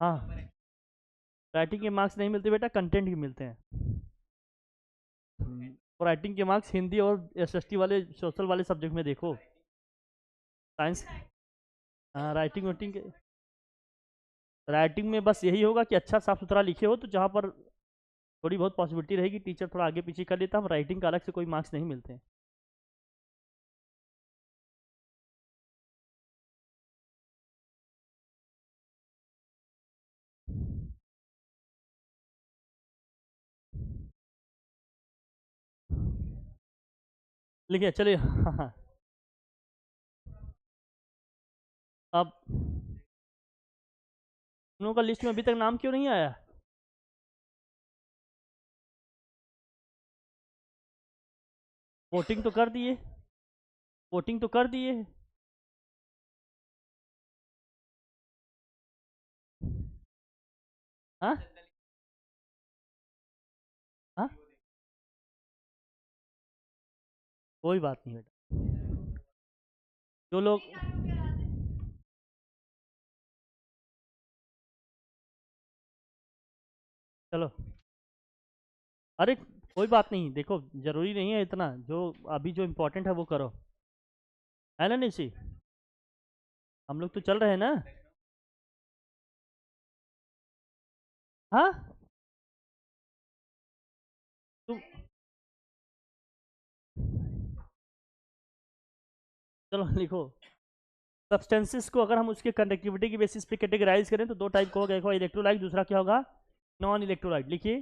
हाँ, राइटिंग के मार्क्स नहीं मिलते बेटा, कंटेंट के मिलते हैं। और राइटिंग के मार्क्स हिंदी और एसएसटी वाले सोशल वाले सब्जेक्ट में देखो। साइंस, हाँ राइटिंग वाइटिंग के, राइटिंग में बस यही होगा कि अच्छा साफ सुथरा लिखे हो, तो जहाँ पर थोड़ी बहुत पॉसिबिलिटी रहेगी टीचर थोड़ा आगे पीछे कर लेता, हम राइटिंग का अलग से कोई मार्क्स नहीं मिलते हैं। लिखिए चलिए, हाँ हाँ। अब उन लोगों का लिस्ट में अभी तक नाम क्यों नहीं आया? वोटिंग तो कर दिए, वोटिंग तो कर दिए। हाँ हाँ, कोई बात नहीं बेटा, जो लोग, चलो, अरे कोई बात नहीं, देखो जरूरी नहीं है इतना, जो अभी जो इम्पोर्टेंट है वो करो, है ना निशी? हम लोग तो चल रहे हैं ना। हाँ, तुम, चलो लिखो। सब्सटेंसेस को अगर हम उसके कंडक्टिविटी की बेसिस पे कैटेगराइज करें तो दो टाइप का होगा, एक होगा इलेक्ट्रोलाइट, दूसरा क्या होगा, नॉन इलेक्ट्रोलाइट। लिखिए,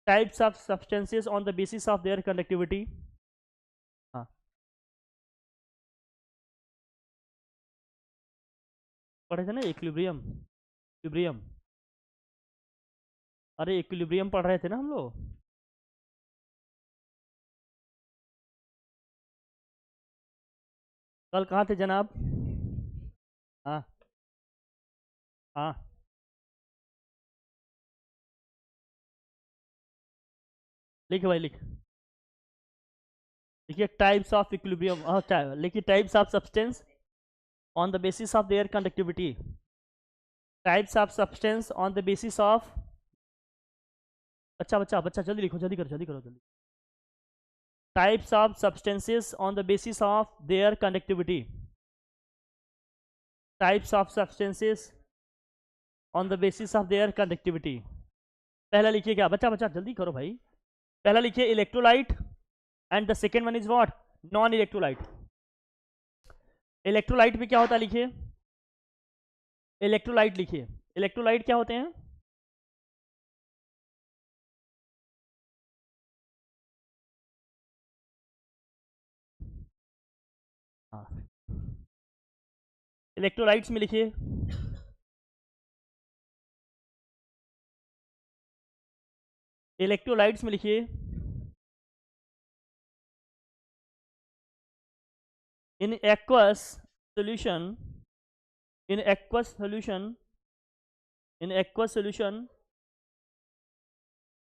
types of substances on the basis of their conductivity. हाँ, पढ़े थे ना इक्विलिब्रियम, इक्विलिब्रियम, अरे इक्विलिब्रियम पढ़ रहे थे ना हम लोग। कल कहाँ थे जनाब? हाँ हाँ, लिख भाई लिख। देखिए टाइप्स ऑफ इक्विलिब्रियम, लिखिए types of substance on the basis of their conductivity, types of substance on the basis of, अच्छा बच्चा बच्चा जल्दी लिखो, जल्दी करो जल्दी करो जल्दी। Types of substances on the basis of their conductivity, types of substances on the basis of their conductivity. पहला लिखिए क्या, बच्चा बच्चा जल्दी करो भाई। पहला लिखिए electrolyte, and the second one is what, non electrolyte. Electrolyte में क्या होता है लिखिए, इलेक्ट्रोलाइट लिखिए, इलेक्ट्रोलाइट क्या होते हैं? हाँ, इलेक्ट्रोलाइट्स में लिखिए, इलेक्ट्रोलाइट्स में लिखिए, in aqueous solution, in aqueous solution, in aqueous solution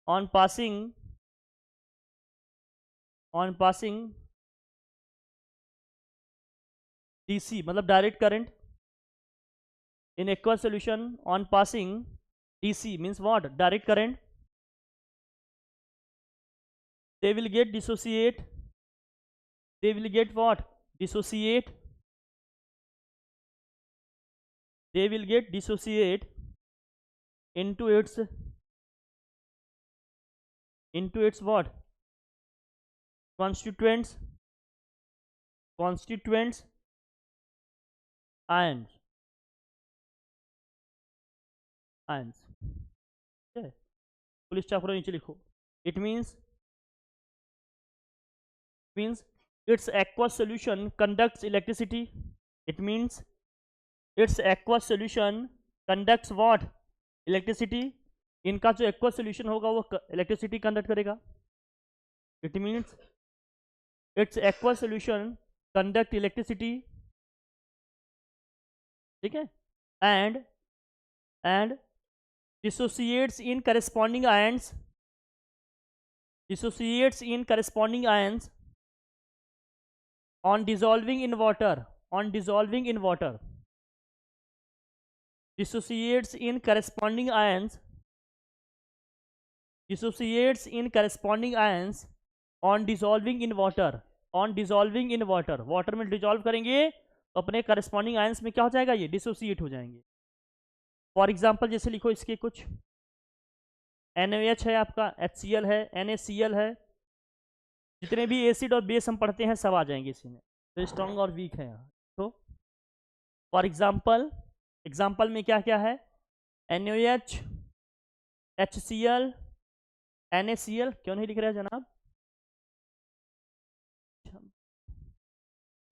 on passing, on passing DC मतलब direct current, in aqueous solution on passing dc means what, direct current, they will get dissociate, they will get what, dissociate, they will get dissociate into its, into its what, constituents, constituents ions, ions, ठीक है? Police चाकू नीचे लिखो। It means its aqueous solution conducts electricity, it means its aqueous solution conducts what, electricity, इनका जो aqua solution होगा वो electricity conduct करेगा। It means it's aqua solution conduct electricity, ठीक है, and and dissociates in corresponding ions, dissociates in corresponding ions on dissolving in water, on dissolving in water, dissociates in corresponding ions on dissolving in water, water में dissolve करेंगे तो अपने corresponding ions में क्या हो जाएगा, ये डिसोसिएट हो जाएंगे। फॉर एग्जांपल जैसे लिखो इसके कुछ, NaOH है आपका, HCl है, NaCl है, जितने भी एसिड और बेस हम पढ़ते हैं सब आ जाएंगे इसी में। तो स्ट्रॉन्ग और वीक है यहाँ। तो फॉर एग्जाम्पल में क्या क्या है, NaOH, HCl, NaCl, क्यों नहीं लिख रहा है जनाब,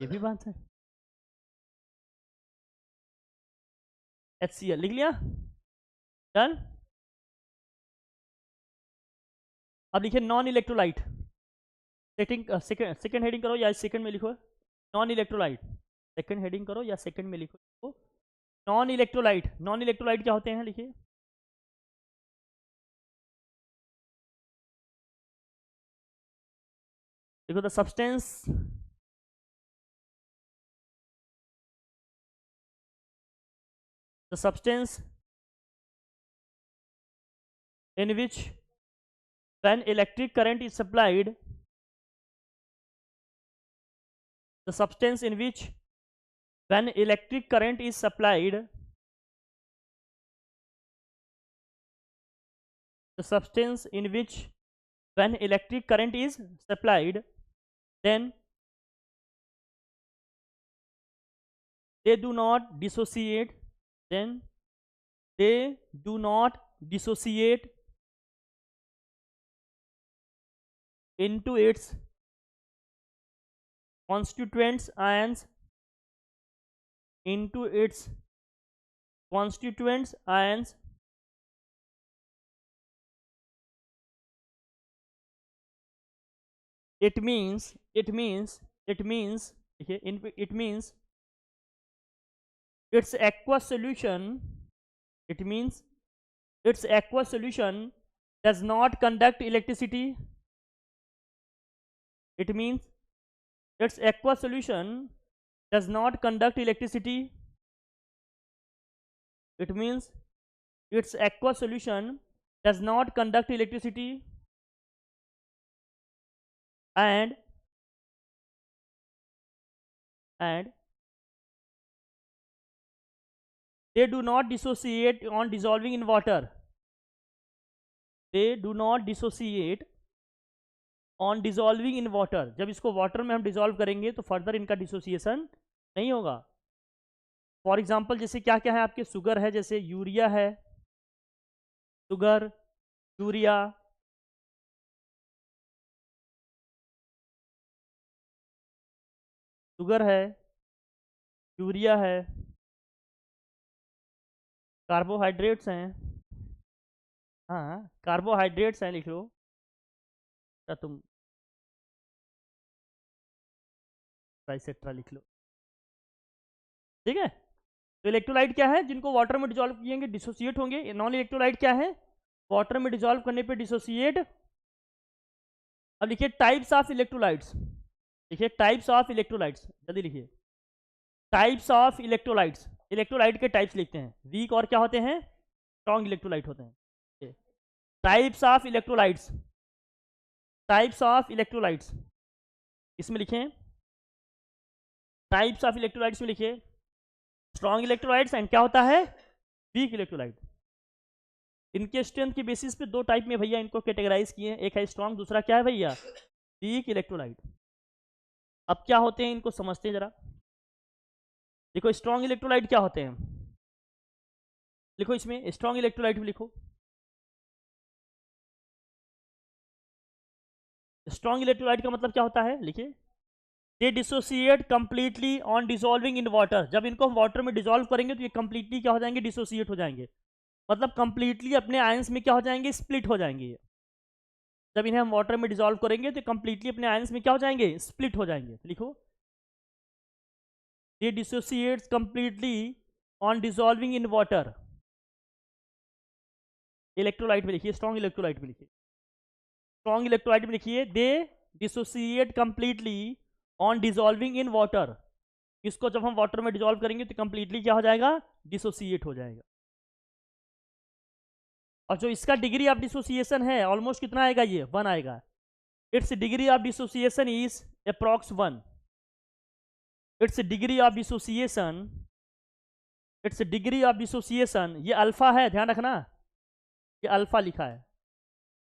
ये भी बात है। HCl लिख लिया, डन। अब लिखिए नॉन इलेक्ट्रोलाइट, सेकंड हेडिंग करो या सेकंड में लिखो नॉन इलेक्ट्रोलाइट, सेकंड हेडिंग करो या सेकंड में लिखो नॉन इलेक्ट्रोलाइट। नॉन इलेक्ट्रोलाइट क्या होते हैं, लिखिए देखो, the substance in which when electric current is supplied, the substance in which when electric current is supplied, the substance in which when electric current is supplied, then they do not dissociate, then they do not dissociate into its constituents ions, into its constituents ions, it means it means its aqueous solution, it means its aqueous solution does not conduct electricity, it means its aqueous solution does not conduct electricity, it means its aqueous solution does not conduct electricity, and they do not dissociate on dissolving in water, they do not dissociate on dissolving in water। जब इसको water में हम dissolve करेंगे तो further इनका dissociation नहीं होगा। For example जैसे क्या क्या है आपके, शुगर है, जैसे यूरिया है, शुगर, यूरिया, शुगर है, यूरिया है, कार्बोहाइड्रेट्स हैं, हाँ कार्बोहाइड्रेट्स हैं, लिख लो, क्या तुम ट्राइसेट्रा लिख लो, ठीक है। तो इलेक्ट्रोलाइट क्या है, जिनको वाटर में डिसॉल्व किएंगे डिसोसिएट होंगे। नॉन इलेक्ट्रोलाइट क्या है, वाटर में डिसॉल्व करने पे डिसोसिएट। अब लिखिए टाइप्स ऑफ इलेक्ट्रोलाइट्स, लिखिए टाइप्स ऑफ इलेक्ट्रोलाइट्स, जल्दी लिखिए टाइप्स ऑफ इलेक्ट्रोलाइट्स। इलेक्ट्रोलाइट के टाइप्स लिखते हैं, वीक और क्या होते हैं, स्ट्रॉन्ग इलेक्ट्रोलाइट होते हैं। Types of electrolytes, types of electrolytes, इसमें लिखें टाइप्स ऑफ इलेक्ट्रोलाइट्स में लिखिए स्ट्रॉन्ग इलेक्ट्रोलाइट्स एंड क्या होता है, वीक इलेक्ट्रोलाइट। इनके स्ट्रेंथ की बेसिस पे दो टाइप में भैया इनको कैटेगराइज किए हैं, एक है स्ट्रॉन्ग, दूसरा क्या है भैया, वीक इलेक्ट्रोलाइट। अब क्या होते हैं इनको समझते हैं जरा। देखो स्ट्रॉन्ग इलेक्ट्रोलाइट क्या होते हैं, लिखो इसमें स्ट्रॉन्ग इलेक्ट्रोलाइट भी लिखो। स्ट्रॉन्ग इलेक्ट्रोलाइट का मतलब क्या होता है, लिखिए they dissociate completely on dissolving in water. जब इनको हम वाटर में डिसॉल्व करेंगे तो ये कंप्लीटली क्या हो जाएंगे, डिसोसिएट हो जाएंगे, मतलब कंप्लीटली अपने आयंस में क्या हो जाएंगे, स्प्लिट हो जाएंगे ये। जब इन्हें हम वाटर में डिसॉल्व करेंगे तो कंप्लीटली अपने आयंस में क्या हो जाएंगे, स्प्लिट हो जाएंगे। लिखो they dissociates completely on dissolving in water. Electrolyte में लिखिए, स्ट्रॉन्ग इलेक्ट्रोलाइट में लिखिए, स्ट्रॉन्ग इलेक्ट्रोलाइट में लिखिए they dissociate completely on dissolving in water. इसको जब हम वाटर में डिसॉल्व करेंगे तो कंप्लीटली क्या हो जाएगा, डिसोसिएट हो जाएगा। और जो इसका डिग्री ऑफ डिसोसिएशन है ऑलमोस्ट कितना आएगा, ये 1 आएगा. It's degree of dissociation is approx 1. It's degree of dissociation, it's degree of dissociation, ये अल्फा है, ध्यान रखना, ये अल्फा लिखा है.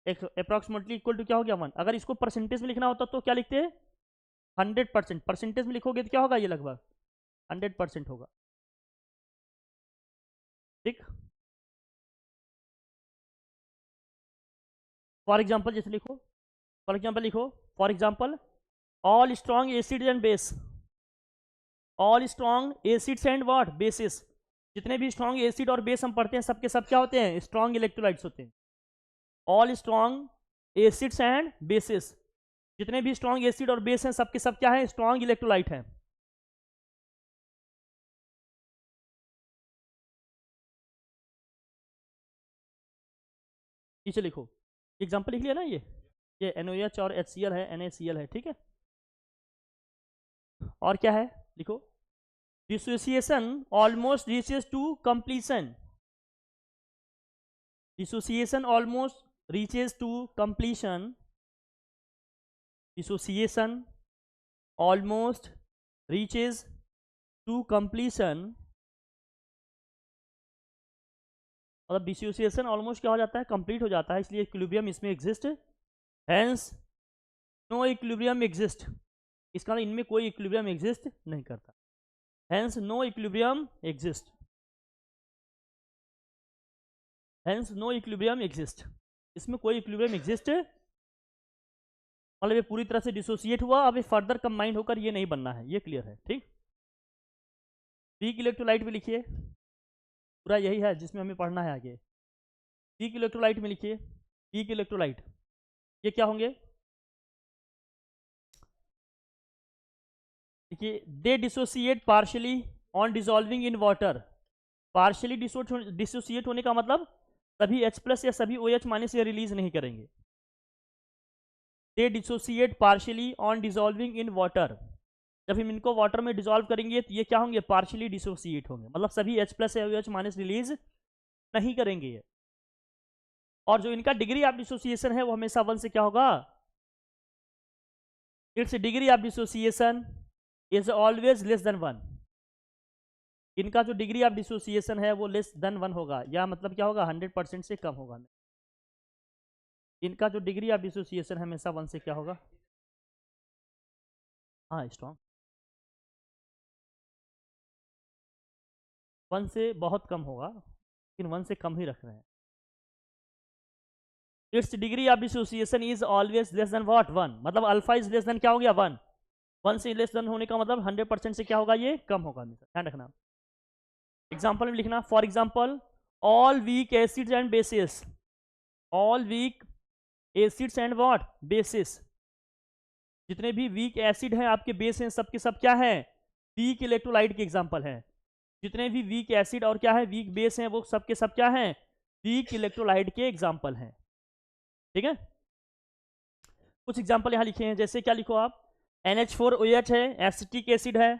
एक अप्रॉक्सीमेटली इक्वल टू क्या हो गया 1. अगर इसको परसेंटेज में लिखना होता तो क्या लिखते हैं 100%. परसेंटेज में लिखोगे तो क्या होगा, ये लगभग 100% होगा. ठीक. फॉर एग्जाम्पल जैसे लिखो, फॉर एग्जाम्पल लिखो, for example all strong acid and base, all strong acids and what basis. जितने भी स्ट्रॉन्ग एसिड और बेस हम पढ़ते हैं सबके सब क्या होते हैं, स्ट्रॉन्ग इलेक्ट्रोलाइट्स होते हैं. All strong acids and basis, जितने भी स्ट्रॉन्ग एसिड और बेस हैं सबके सब क्या है, स्ट्रॉन्ग इलेक्ट्रोलाइट हैं. नीचे लिखो, एग्जाम्पल लिख लिया ना, ये NaOH और HCl है, NaCl है. ठीक है. और क्या है, लिखो, dissociation almost reaches to completion. Dissociation almost reaches to completion. Dissociation almost reaches to completion. मतलब डिसोसिएशन ऑलमोस्ट क्या हो जाता है, कंप्लीट हो जाता है, इसलिए इक्विलिब्रियम इसमें exist. Hence no equilibrium exist. इसका मतलब इनमें कोई इक्विलिब्रियम एग्जिस्ट नहीं करता. Hence no equilibrium exist. Hence no equilibrium exist. इसमें कोई इक्विलिब्रियम एग्जिस्ट, मतलब ये पूरी तरह से डिसोसिएट हुआ, अब ये फर्दर कंबाइंड होकर ये नहीं बनना है. ये क्लियर है. ठीक. वीक इलेक्ट्रोलाइट भी लिखिए, पूरा यही है जिसमें हमें पढ़ना है आगे. वीक इलेक्ट्रोलाइट में लिखिए, वीक इलेक्ट्रोलाइट ये क्या होंगे, देखिए, they dissociate partially on dissolving in water. Partially dissociate होने का मतलब सभी H+ या सभी OH- ये रिलीज नहीं करेंगे. They dissociate partially on dissolving in water. जब हम इनको वाटर में डिसॉल्व करेंगे तो ये क्या होंगे, पार्शियली डिसोसिएट होंगे, मतलब सभी H+ या OH- रिलीज नहीं करेंगे ये. और जो इनका डिग्री ऑफ डिसोसिएशन है वो हमेशा 1 से क्या होगा, it's degree of dissociation is always less than 1. इनका जो डिग्री ऑफ डिसोसिएशन है वो लेस देन 1 होगा, या मतलब क्या होगा 100% से कम होगा. इनका जो डिग्री ऑफ डिसोसिएशन हमेशा 1 से क्या होगा, हाँ स्ट्रॉन्ग, 1 से बहुत कम होगा, लेकिन 1 से कम ही रख रहे हैं. It's degree of dissociation is always less than what 1. मतलब अल्फा इज लेस देन क्या हो गया 1. 1 से लेस देन होने का मतलब 100% से क्या होगा, ये कम होगा. ध्यान रखना. एग्जाम्पल में लिखना, for example all weak acids and basis. All weak acids and what basis. जितने भी वीक एसिड हैं आपके बेस हैं सबके सब क्या है, वीक इलेक्ट्रोलाइट के एग्जाम्पल हैं. जितने भी वीक एसिड और क्या है वीक बेस हैं वो सबके सब क्या हैं, वीक इलेक्ट्रोलाइट के एग्जाम्पल हैं. ठीक है. कुछ एग्जाम्पल यहां लिखे हैं, जैसे क्या लिखो आप, NH4OH है, एसिटिक एसिड है.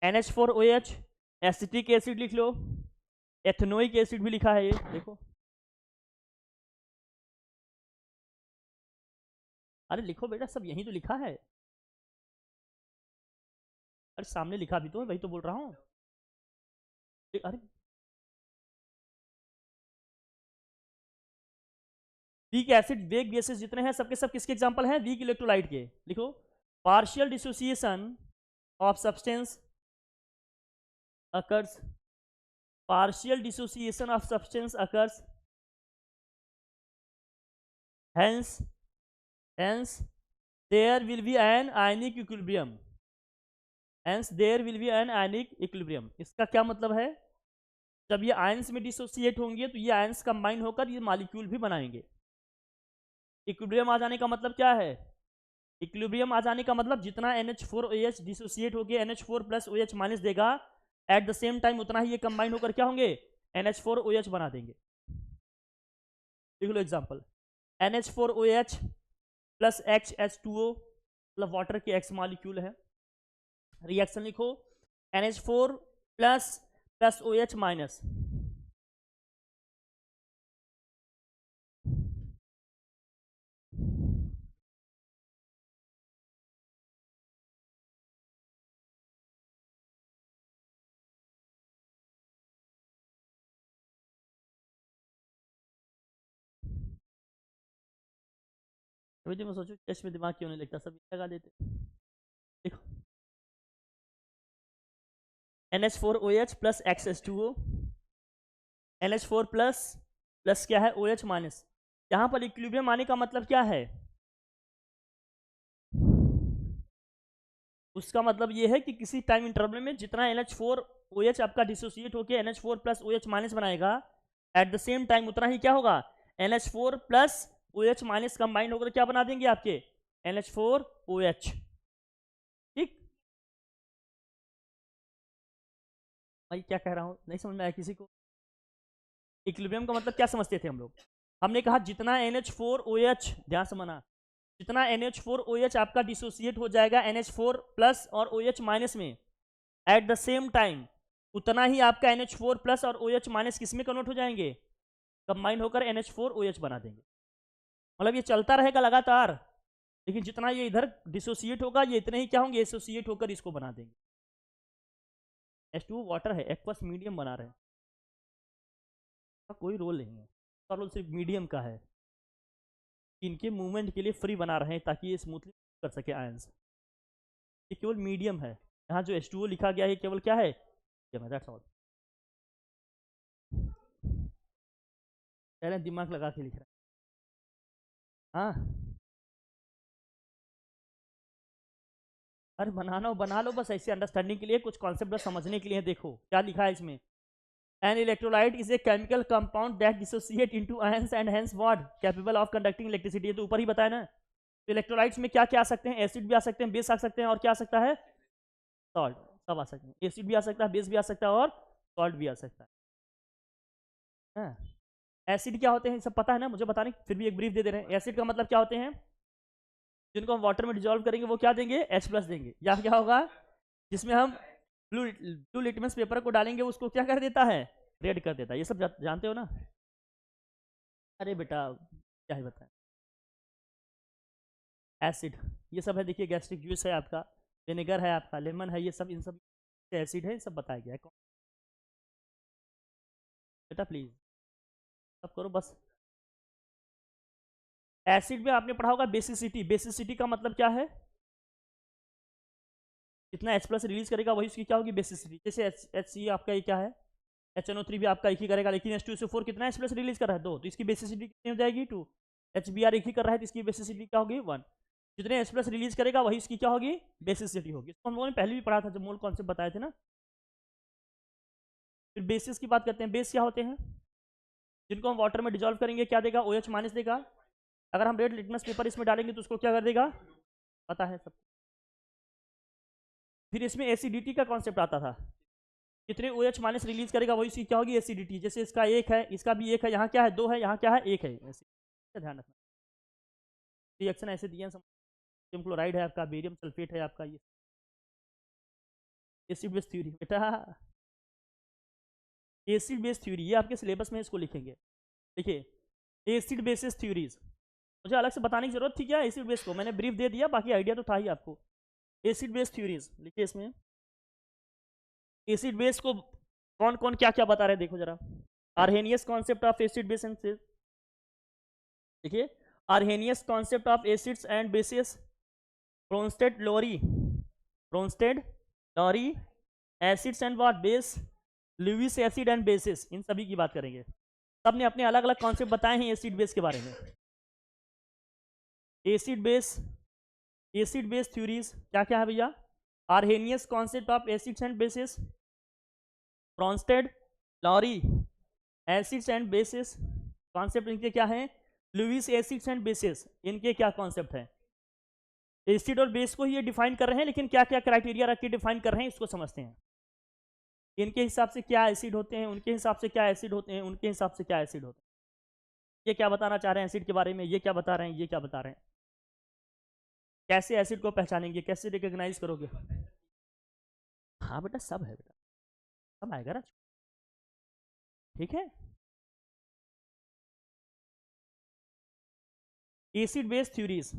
NH4OH एसिटिक एसिड लिख लो. एथेनोइक एसिड भी लिखा है, ये देखो. अरे लिखो बेटा, सब यही तो लिखा है. अरे सामने लिखा भी तो है, वही तो बोल रहा हूँ. अरे वीक एसिड वीक बेसिस जितने हैं सबके सब किसके एग्जांपल हैं, वीक इलेक्ट्रोलाइट के. लिखो, partial dissociation of substance occurs. Partial dissociation of substance occurs. hence there will be an ionic equilibrium. hence there will be an ionic equilibrium. इसका क्या मतलब है, जब ये आयंस में डिसोसिएट होंगे तो ये आयंस कंबाइन होकर ये मॉलिक्यूल भी बनाएंगे. इक्विलिब्रियम आ जाने का मतलब क्या है, इक्विलिब्रियम आ जाने का मतलब जितना NH4OH डिसोसिएट होकर NH4+OH- देगा, एट द सेम टाइम उतना ही ये कंबाइन होकर क्या होंगे, NH4OH बना देंगे. लिख लो एग्जांपल, NH4OH प्लस HH2O, मतलब वाटर के X मॉलिक्यूल है. रिएक्शन लिखो, NH4 प्लस OH माइनस. अभी तो मैं सोचूं टेस्ट में दिमाग क्यों नहीं लगता, सब लगा देते। देखो NH4OH plus XH2O, NH4 plus plus क्या है OH माइनस। यहाँ पर इक्विलिब्रियम आने का मतलब क्या है, उसका मतलब ये है कि किसी टाइम इंटरवल में जितना NH4OH आपका डिसोसिएट होकर NH4 प्लस OH माइनस बनाएगा, एट द सेम टाइम उतना ही क्या होगा NH4 plus OH minus combined होकर क्या बना देंगे आपके NH4OH। ठीक, भाई क्या कह रहा हूँ, नहीं समझ में आया किसी को? इक्विलिब्रियम का मतलब क्या समझते थे हम लोग, हमने कहा जितना NH4OH, ध्यान से माना, जितना NH4OH आपका डिसोसिएट हो जाएगा NH4 प्लस और OH माइनस में, एट द सेम टाइम उतना ही आपका NH4 प्लस और OH माइनस किस में कन्वर्ट हो जाएंगे, कंबाइन होकर NH4OH बना देंगे। मतलब ये चलता रहेगा लगातार, लेकिन जितना ये इधर डिसोसिएट होगा ये इतने ही क्या होंगे एसोसिएट होकर इसको बना देंगे। H2O वाटर है, एक्वस मीडियम बना रहे हैं, कोई रोल नहीं है, रोल सिर्फ मीडियम का है, इनके मूवमेंट के लिए फ्री बना रहे हैं ताकि ये स्मूथली कर सके आयंस। ये केवल मीडियम है, यहाँ जो H2O लिखा गया है केवल क्या है, दैट्स ऑल। पहले दिमाग लगा के लिख रहा है। हाँ अरे बना लो बस ऐसे अंडरस्टैंडिंग के लिए, कुछ कॉन्सेप्ट बस समझने के लिए। देखो क्या लिखा है इसमें, an electrolyte is a chemical compound that dissociate into ions and hence what capable of conducting electricity. ये तो ऊपर ही बताया ना। तो इलेक्ट्रोलाइट्स में क्या क्या आ सकते हैं, एसिड भी आ सकते हैं, बेस आ सकते हैं, और क्या आ सकता है, सॉल्ट, सब आ सकते हैं। एसिड भी आ सकता है, बेस भी आ सकता है, और सॉल्ट भी आ सकता है। एसिड क्या होते हैं सब पता है ना, मुझे बताने फिर भी एक ब्रीफ दे रहे हैं। एसिड का मतलब क्या होते हैं, जिनको हम वाटर में डिजोल्व करेंगे वो क्या देंगे, H+ देंगे। या क्या होगा, जिसमें हम ब्लू लिटमस पेपर को डालेंगे उसको क्या कर देता है, रेड कर देता है। ये सब जानते हो ना। अरे बेटा क्या ही बताएं। एसिड ये सब है, देखिए गैस्ट्रिक जूस है आपका, विनेगर है आपका, लेमन है, ये सब इन सब एसिड है, सब बताया गया है। बेटा प्लीज सब करो बस। एसिड में आपने पढ़ा होगा बेसिसिटी। बेसिसिटी का मतलब क्या है, जितना H+ रिलीज करेगा वही उसकी क्या होगी बेसिसिटी। जैसे HC आपका ये क्या है, HNO3 भी आपका एक ही करेगा, लेकिन H2SO4 कितना H+ रिलीज कर रहा है, 2, तो इसकी बेसिसिटी कितनी हो जाएगी 2। HBr एक ही कर रहा है तो इसकी बेसिसिटी क्या होगी 1। जितने H+ रिलीज करेगा वही इसकी क्या होगी बेसिसिटी होगी। इसको हम लोगों ने पहले भी पढ़ा था जब मोल कॉन्सेप्ट बताए थे ना। फिर बेसिस की बात करते हैं। बेस क्या होते हैं, जिनको हम वाटर में डिजोल्व करेंगे क्या देगा, OH- देगा। अगर हम रेड लिटमस पेपर इसमें डालेंगे तो उसको क्या कर देगा, पता है सब। फिर इसमें एसिडिटी का कॉन्सेप्ट आता था, कितने OH- रिलीज करेगा वही इसकी क्या होगी एसिडिटी। जैसे इसका एक है, इसका भी एक है, यहाँ क्या है 2 है, यहाँ क्या है 1 है, ध्यान रखना। रिएक्शन ऐसे दिए, सोडियम क्लोराइड है आपका, बेरियम सल्फेट है आपका, ये एसिड बेस थ्योरी। बेटा एसिड बेस थ्योरी ये आपके सिलेबस में इसको लिखेंगे। देखिए एसिड बेसिस थ्योरीज, मुझे अलग से बताने की जरूरत थी क्या एसिड बेस को, मैंने ब्रीफ दे दिया, बाकी आइडिया तो था ही आपको। एसिड बेस थ्योरीज लिखिए इसमें। एसिड बेस को कौन कौन क्या क्या बता रहे हैं देखो जरा। Arrhenius concept of acid base and, देखिए Arrhenius concept of acids and bases, Bronsted Lowry, Bronsted Lowry, acids and what base, Lewis acid and bases, इन सभी की बात करेंगे। सबने अपने अलग अलग कॉन्सेप्ट बताए हैं एसिड बेस के बारे में। एसिड बेस थ्योरीज क्या क्या है भैया, Arrhenius concept of acids and bases, Bronsted Lowry acids and bases, concept इनके क्या हैं, लुईस एसिड्स एंड बेसिस, इनके क्या कॉन्सेप्ट है। एसिड और बेस को ही ये डिफाइन कर रहे हैं, लेकिन क्या क्या क्राइटेरिया रख के डिफाइन कर रहे हैं इसको समझते हैं। इनके हिसाब से क्या एसिड होते हैं, उनके हिसाब से क्या एसिड होते हैं, उनके हिसाब से क्या एसिड होते हैं। ये क्या बताना चाह रहे हैं एसिड के बारे में, ये क्या बता रहे हैं, ये क्या बता रहे हैं, कैसे एसिड को पहचानेंगे, कैसे रिकॉग्नाइज करोगे। हाँ बेटा सब है बेटा, सब आएगा ना, ठीक है। एसिड बेस थ्योरीज,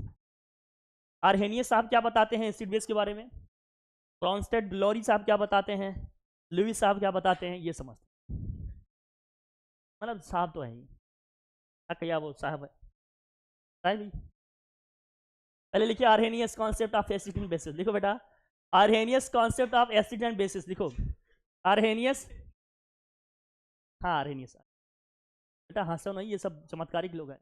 आर्हेनियस साहब क्या बताते हैं एसिड बेस के बारे में, ब्रोंस्टेड लोरी साहब क्या बताते हैं, लुईस साहब क्या बताते हैं, ये समझते हैं। मतलब साहब तो है ही, क्या वो साहब है, पहले लिखिए Arrhenius concept of acid and basis, लिखो बेटा Arrhenius concept of acid and basis, लिखो आर्हेनियस, हाँ आर्हेनियस बेटा, हंसो नहीं, ये सब चमत्कारिक लोग हैं।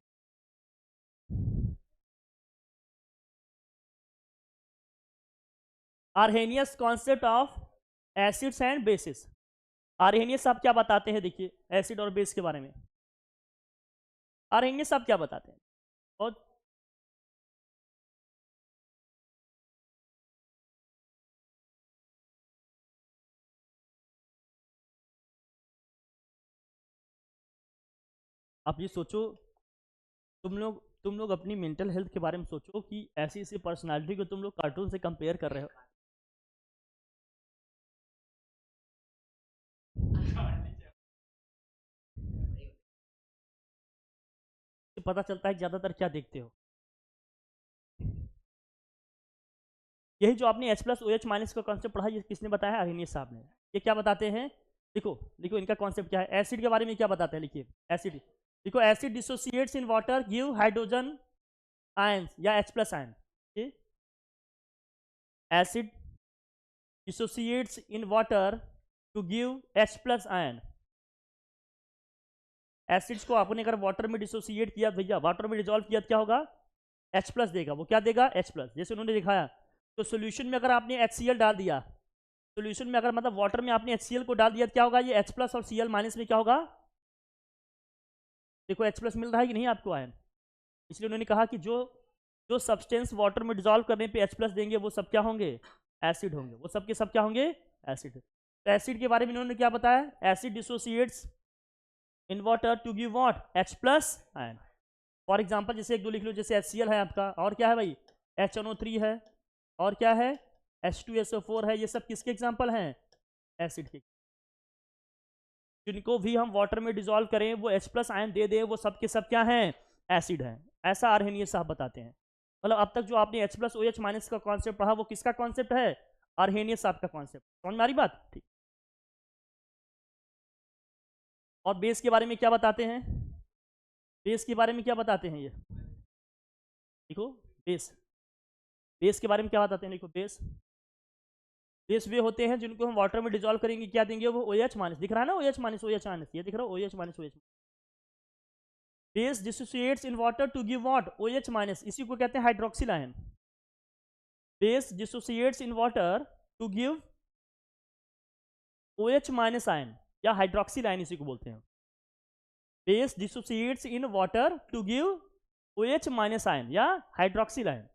Arrhenius concept of acids and basis, Arrhenius आप क्या बताते हैं, देखिए एसिड और बेस के बारे में आर्हेनियस आप क्या बताते हैं। और आप ये सोचो, तुम लोग अपनी मेंटल हेल्थ के बारे में सोचो कि ऐसी ऐसी पर्सनालिटी को तुम लोग कार्टून से कंपेयर कर रहे हो। पता चलता है ज्यादातर क्या देखते हो। यही जो आपने H प्लस OH माइनस का कॉन्सेप्ट पढ़ा, ये किसने बताया है, आर्हेनियस साहब ने। ये क्या बताते हैं, लिखो लिखो इनका कॉन्सेप्ट क्या है। एसिड के बारे में क्या बताते हैं, लिखिए एसिड, लिखो acid dissociates in water give hydrogen ions या H plus ion. Acid dissociates in water to give H plus ion. Acids को आपने अगर वाटर में डिसोसिएट किया भैया, वाटर में डिजोल्व किया तो क्या होगा, H प्लस देगा। वो क्या देगा, H प्लस, जैसे उन्होंने दिखाया। तो सोल्यूशन में अगर आपने HCl डाल दिया, सोल्यूशन में अगर मतलब वाटर में आपने HCl को डाल दिया तो क्या होगा, ये H प्लस और Cl माइनस में क्या होगा, देखो H प्लस मिल रहा है कि नहीं आपको आयन। इसलिए उन्होंने कहा कि जो जो सब्सटेंस वाटर में डिजोल्व करने पे H प्लस देंगे वो सब क्या होंगे, एसिड होंगे। वो सब के सब क्या होंगे, एसिड। तो एसिड के बारे में इन्होंने क्या बताया, acid dissociates in water to give what, H plus ion. For example जैसे एक दो लिख लो, जैसे HCl है आपका, और क्या है भाई, HNO3 है, और क्या है H2SO4 है। ये सब किसके एग्जाम्पल हैं, एसिड के। जिनको भी हम वाटर में डिजोल्व करें वो H प्लस आयन दे दे, वो सब के सब क्या हैं, एसिड हैं। ऐसा आर्हेनियस साहब बताते हैं। मतलब अब तक जो आपने H प्लस OH माइनस का कॉन्सेप्ट पढ़ा वो किसका कॉन्सेप्ट है, आर्हेनियस साहब का कॉन्सेप्ट। समझ में आ रही बात, ठीक। और बेस के बारे में क्या बताते हैं, बेस के बारे में क्या बताते हैं ये, देखो बेस, बेस के बारे में क्या बताते हैं, देखो बेस, बेस वे होते हैं जिनको हम वाटर में डिजोल्व करेंगे, क्या देंगे वो OH माइनस, दिख रहा है ना OH माइनस, OH माइनस, ये दिख रहा है OH minus, OH। Base dissociates in water to give what, OH minus, इसी को कहते हैं hydroxyl ion. Base dissociates in water to give OH minus ion या हाइड्रोक्सिल आयन इसी को बोलते हैं। Base dissociates in water to give OH minus ion या हाइड्रोक्सिल आयन।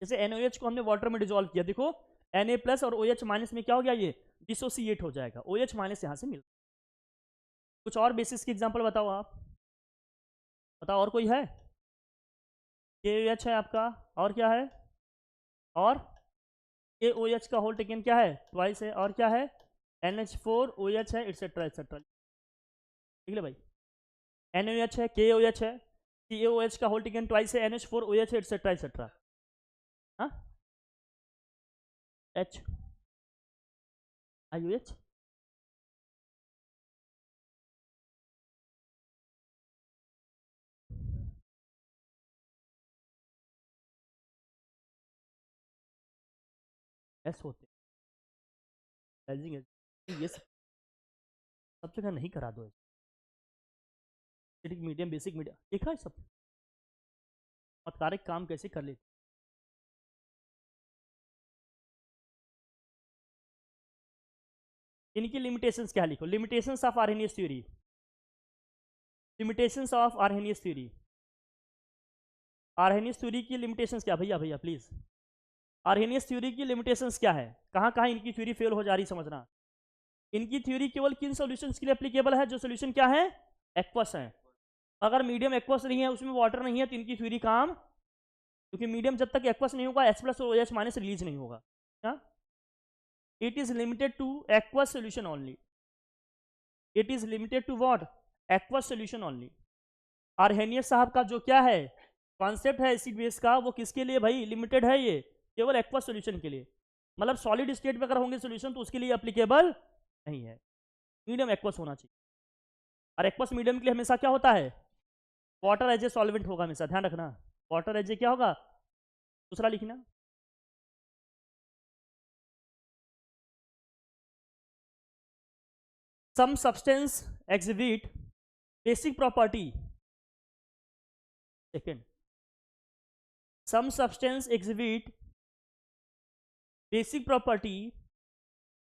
जैसे NaOH को हमने वाटर में डिजोल्व किया, देखो Na प्लस और OH माइनस में क्या हो गया, ये डिसोसिएट हो जाएगा, OH माइनस यहां से मिल। कुछ और बेसिस की एग्जांपल बताओ आप, बताओ और कोई है, KOH है आपका, और क्या है, और KOH का होल टेकन क्या है, ट्वाइस है, और क्या है NH4OH है, एटसेट्रा एटसेट्रा। ठीक है भाई, NaOH है, KOH है, CaOH का होल टेकन ट्वाइस है, NH4OH है, एटसेट्रा एटसेट्रा। हाँ H IOH, S होते हैं, ये सब जगह नहीं करा दो, मीडियम बेसिक मीडियम देखा है सब, चमत्कारिक काम कैसे कर लेते। इनकी लिमिटेशंस क्या, लिखो limitations of Arrhenius theory, limitations of Arrhenius theory. Arrhenius theory की लिमिटेशंस क्या, भैया भैया प्लीज, आर्हेनियस थ्योरी की लिमिटेशंस क्या है, कहाँ कहाँ इनकी थ्योरी फेल हो जा रही, समझना। इनकी थ्योरी केवल किन सॉल्यूशंस के लिए एप्लीकेबल है, जो सॉल्यूशन क्या है, एक्वस है। अगर मीडियम एक्वस नहीं है, उसमें वाटर नहीं है, तो इनकी थ्योरी काम, क्योंकि मीडियम जब तक एक्वस नहीं होगा H प्लस और OH माइनस रिलीज नहीं होगा। क्या, it is limited to aqueous solution only, it is limited to what, aqueous solution only. Arrhenius साहब का जो क्या है कॉन्सेप्ट है एसिड बेस का, वो किसके लिए भाई लिमिटेड है, ये केवल एक्वस सोल्यूशन के लिए। मतलब सॉलिड स्टेट में अगर होंगे सोल्यूशन तो उसके लिए एप्लीकेबल नहीं है, मीडियम एक्वस होना चाहिए। और एक्वस मीडियम के लिए हमेशा क्या होता है, वाटर एज ए सॉल्वेंट होगा हमेशा, ध्यान रखना, वाटर एज ए क्या होगा, दूसरा लिखना, some substance exhibit basic property. Second, some substance exhibit basic property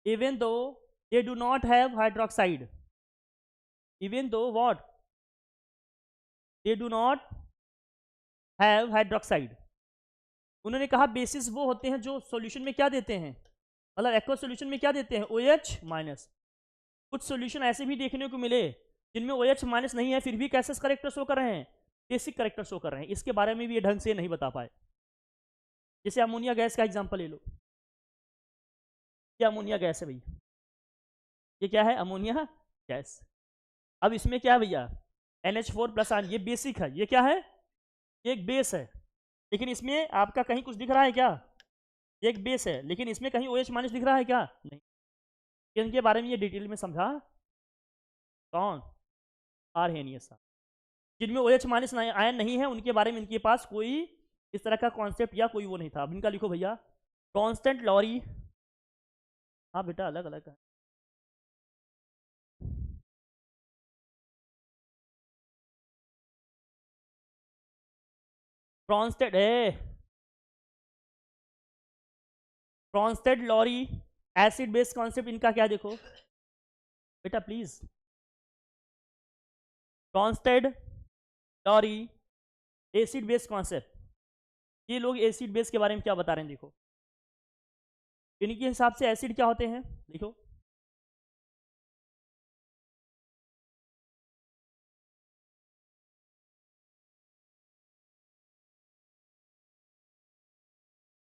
even though they do not have hydroxide. Even though what? They do not have hydroxide. उन्होंने कहा बेसिस वो होते हैं जो सॉल्यूशन में क्या देते हैं, मतलब एक्वा सॉल्यूशन में क्या देते हैं, OH माइनस। कुछ सॉल्यूशन ऐसे भी देखने को मिले जिनमें OH माइनस नहीं है, फिर भी कैसे करेक्टर शो कर रहे हैं, बेसिक करेक्टर शो कर रहे हैं। इसके बारे में भी ये ढंग से नहीं बता पाए। जैसे अमोनिया गैस का एग्जांपल ले लो, क्या अमोनिया गैस है भैया, ये क्या है, अमोनिया गैस। अब इसमें क्या है भैया, NH4+ आयन, ये बेसिक है, ये क्या है, ये एक बेस है। लेकिन इसमें आपका कहीं कुछ दिख रहा है क्या, ये एक बेस है, लेकिन इसमें कहीं OH माइनस दिख रहा है क्या, नहीं। इनके बारे में ये डिटेल में समझा कौन, आर्हेनियस। जिनमें OH माइनस आयन नहीं है उनके बारे में इनके पास कोई इस तरह का कॉन्सेप्ट या कोई वो नहीं था। अब इनका लिखो भैया, कांस्टेंट लॉरी, हाँ बेटा अलग अलग है, Bronsted Lowry acid base concept, इनका क्या देखो बेटा please, Bronsted Lowry acid base concept, ये लोग एसिड बेस के बारे में क्या बता रहे हैं देखो। इनके हिसाब से एसिड क्या होते हैं, देखो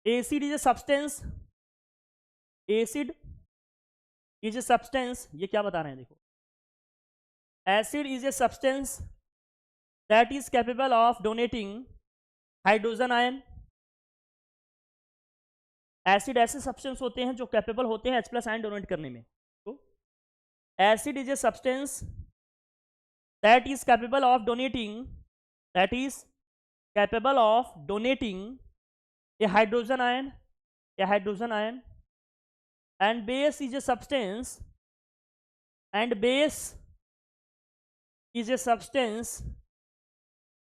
acid is a substance, acid is a substance, ये क्या बता रहे हैं देखो, acid is a substance that is capable of donating hydrogen ion. Acid ऐसे सब्सटेंस होते हैं जो कैपेबल होते हैं H+ आयन डोनेट करने में। तो acid is a substance that is capable of donating, that is capable of donating a hydrogen ion, a hydrogen ion, and base is a substance, and base is a substance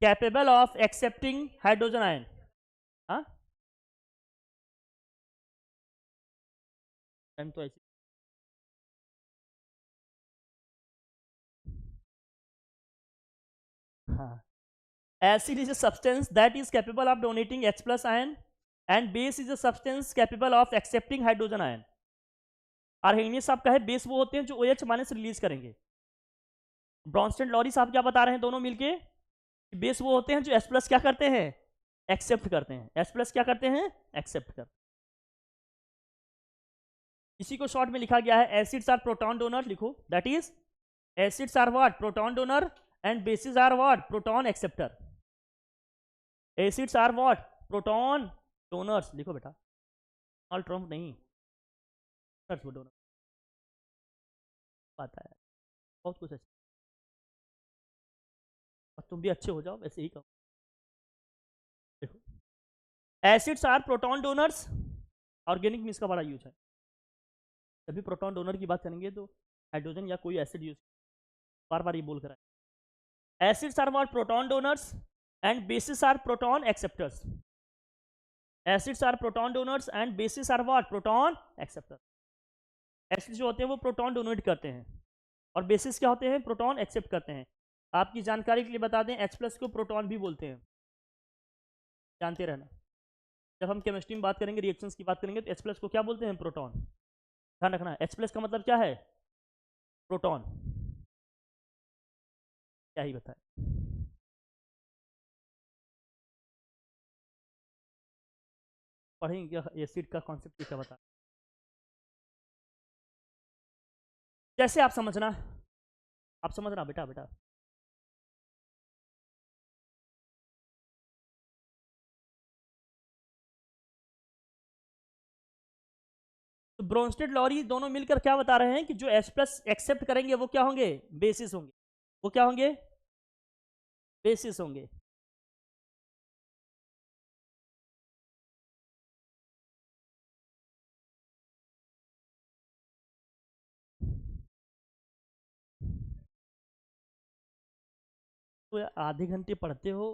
capable of accepting hydrogen ion. हाँ, time तो ऐसे, हाँ, acid is a substance that is capable of donating H+ ion, and base is a substance capable of accepting hydrogen ion. Arrhenius साहब का है base वो होते हैं जो OH माइनस रिलीज करेंगे। ब्रॉन्स्टेड लॉरी साहब क्या बता रहे हैं दोनों मिलके, बेस वो होते हैं जो H+ क्या करते हैं, एक्सेप्ट करते हैं, H+ क्या करते हैं, एक्सेप्ट करते हैं। इसी को शॉर्ट में लिखा गया है एसिड्स आर प्रोटॉन डोनर, लिखो that is acids are what, proton donor, and bases are what, proton acceptor. Acids are what, proton donors, लिखो बेटा, ऑल ट्रम्प नहीं, डोनर आता है बहुत कुछ अच्छा, और तुम भी अच्छे हो जाओ वैसे ही कहो। देखो acids are proton donors, organic में इसका बड़ा यूज है, जब भी प्रोटॉन डोनर की बात करेंगे तो हाइड्रोजन या कोई एसिड यूज, बार बार ये बोल कर आए। Acids are what, proton donors, and bases are proton acceptors. Acids are proton donors and bases are what, proton acceptor. Acid जो होते हैं वो प्रोटॉन डोनेट करते हैं, और बेसिस क्या होते हैं, प्रोटॉन एक्सेप्ट करते हैं। आपकी जानकारी के लिए बता दें H+ को प्रोटॉन भी बोलते हैं, जानते रहना। जब हम केमिस्ट्री में बात करेंगे, रिएक्शंस की बात करेंगे, तो H+ को क्या बोलते हैं, प्रोटॉन। ध्यान रखना H+ का मतलब क्या है, प्रोटॉन, क्या ही बताए। पढ़ेंगे एसिड का कॉन्सेप्ट क्या बता, जैसे आप समझना बेटा बेटा। तो ब्रोंस्टेड लॉरी दोनों मिलकर क्या बता रहे हैं कि जो H+ एक्सेप्ट करेंगे वो क्या होंगे, बेसिस होंगे, वो क्या होंगे, बेसिस होंगे। तो आधे घंटे पढ़ते हो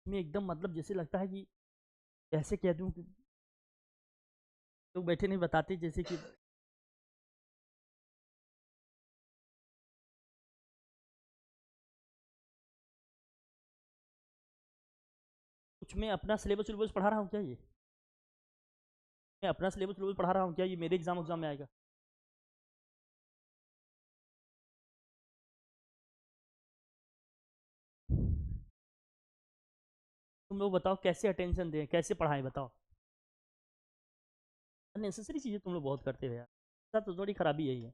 में एकदम मतलब जैसे लगता है कि कैसे कह दूं कि लोग बैठे नहीं बताते जैसे कि कुछ मैं अपना सिलेबस सिलेबस पढ़ा रहा हूँ क्या ये? मैं अपना सिलेबस सिलेबस पढ़ा रहा हूँ क्या? ये मेरे एग्जाम में आएगा? तुम लोग बताओ कैसे अटेंशन दें, कैसे पढ़ाएं, बताओ। अननेसेसरी चीज़ें तुम लोग बहुत करते हो यार, सब तो थोड़ी खराबी यही है।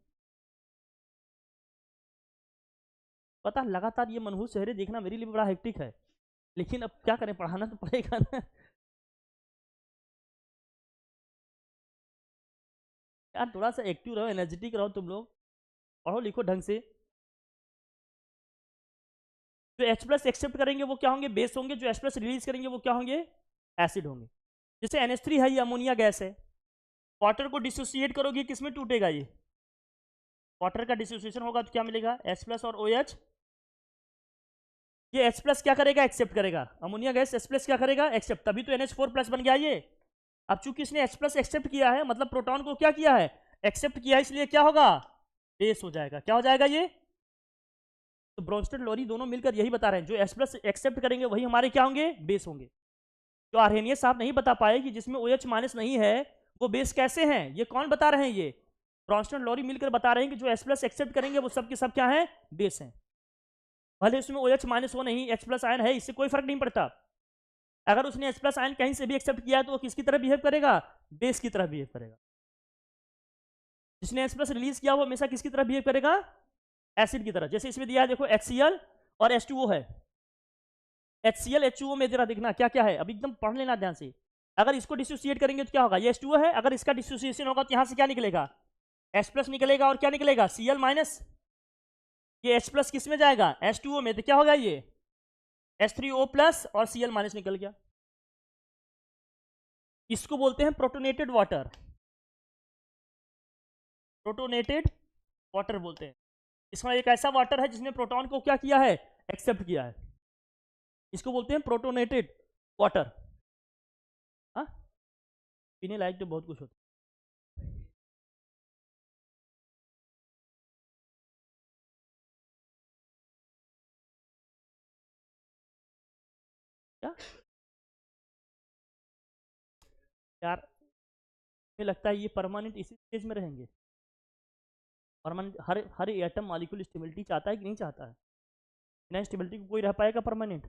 पता लगातार ये मनहूस चेहरे देखना मेरे लिए बड़ा हेक्टिक है, लेकिन अब क्या करें, पढ़ाना तो पड़ेगा ना। यार थोड़ा सा एक्टिव रहो, एनर्जेटिक रहो, तुम लोग पढ़ो लिखो ढंग से। जो H प्लस एक्सेप्ट करेंगे वो क्या होंगे? बेस होंगे। जो H प्लस रिलीज करेंगे वो क्या होंगे? एसिड होंगे। जैसे NH3 है, ये अमोनिया गैस है। वाटर को डिसोसिएट करोगे किसमें टूटेगा ये? वाटर का डिसोसिएशन होगा तो क्या मिलेगा? H प्लस और OH। ये H प्लस क्या करेगा? एक्सेप्ट करेगा। अमोनिया गैस H प्लस क्या करेगा? एक्सेप्ट, तभी तो NH4 प्लस बन गया ये। अब चूंकि इसने H प्लस एक्सेप्ट किया है, मतलब प्रोटॉन को क्या किया है? एक्सेप्ट किया है, इसलिए क्या होगा? बेस हो जाएगा। क्या हो जाएगा ये? तो ब्रोंस्टेड लोरी दोनों मिलकर यही बता रहे हैं, जो H प्लस एक्सेप्ट करेंगे वही हमारे क्या होंगे? बेस होंगे। जो आर्हेनियस साहब नहीं बता पाए कि जिसमें OH माइनस नहीं है वो बेस कैसे हैं, ये कौन बता रहे हैं? ये ब्रोंस्टेड लोरी मिलकर बता रहे हैं कि जो H प्लस एक्सेप्ट करेंगे वो सब के सब क्या है? बेस हैं। भले उसमें OH माइनस हो नहीं, H प्लस आयन है, इससे कोई फर्क नहीं पड़ता। अगर उसने H प्लस आयन कहीं से भी एक्सेप्ट किया है तो वो किसकी तरह बिहेव करेगा? बेस की तरह बिहेव करेगा। जिसने H प्लस रिलीज किया वो हमेशा किसकी तरह बिहेव करेगा? एसिड की तरह। जैसे इसमें दिया है देखो, HCl और H2O है। HCl H2O में जरा देखना क्या क्या है, अब एकदम पढ़ लेना ध्यान से। अगर इसको डिसोसिएट करेंगे तो क्या होगा? ये H2O है, अगर इसका डिसोसिएशन होगा तो यहां से क्या निकलेगा? H प्लस निकलेगा, और क्या निकलेगा? Cl minus. ये H प्लस किस में जाएगा? H2O में, तो क्या होगा ये? H3O प्लस और Cl माइनस निकल गया। इसको बोलते हैं प्रोटोनेटेड वाटर। प्रोटोनेटेड वाटर बोलते हैं। इसमें एक ऐसा वाटर है जिसने प्रोटॉन को क्या किया है? एक्सेप्ट किया है। इसको बोलते हैं प्रोटोनेटेड वाटर। हाँ, पीने लायक तो बहुत कुछ होता है। क्या यार, मुझे लगता है ये परमानेंट इसी स्टेज में रहेंगे। परमानेंट, हर हर एटम मॉलिक्यूल स्टेबिलिटी चाहता है कि नहीं चाहता है? बिना स्टेबिलिटी को कोई रह पाएगा परमानेंट?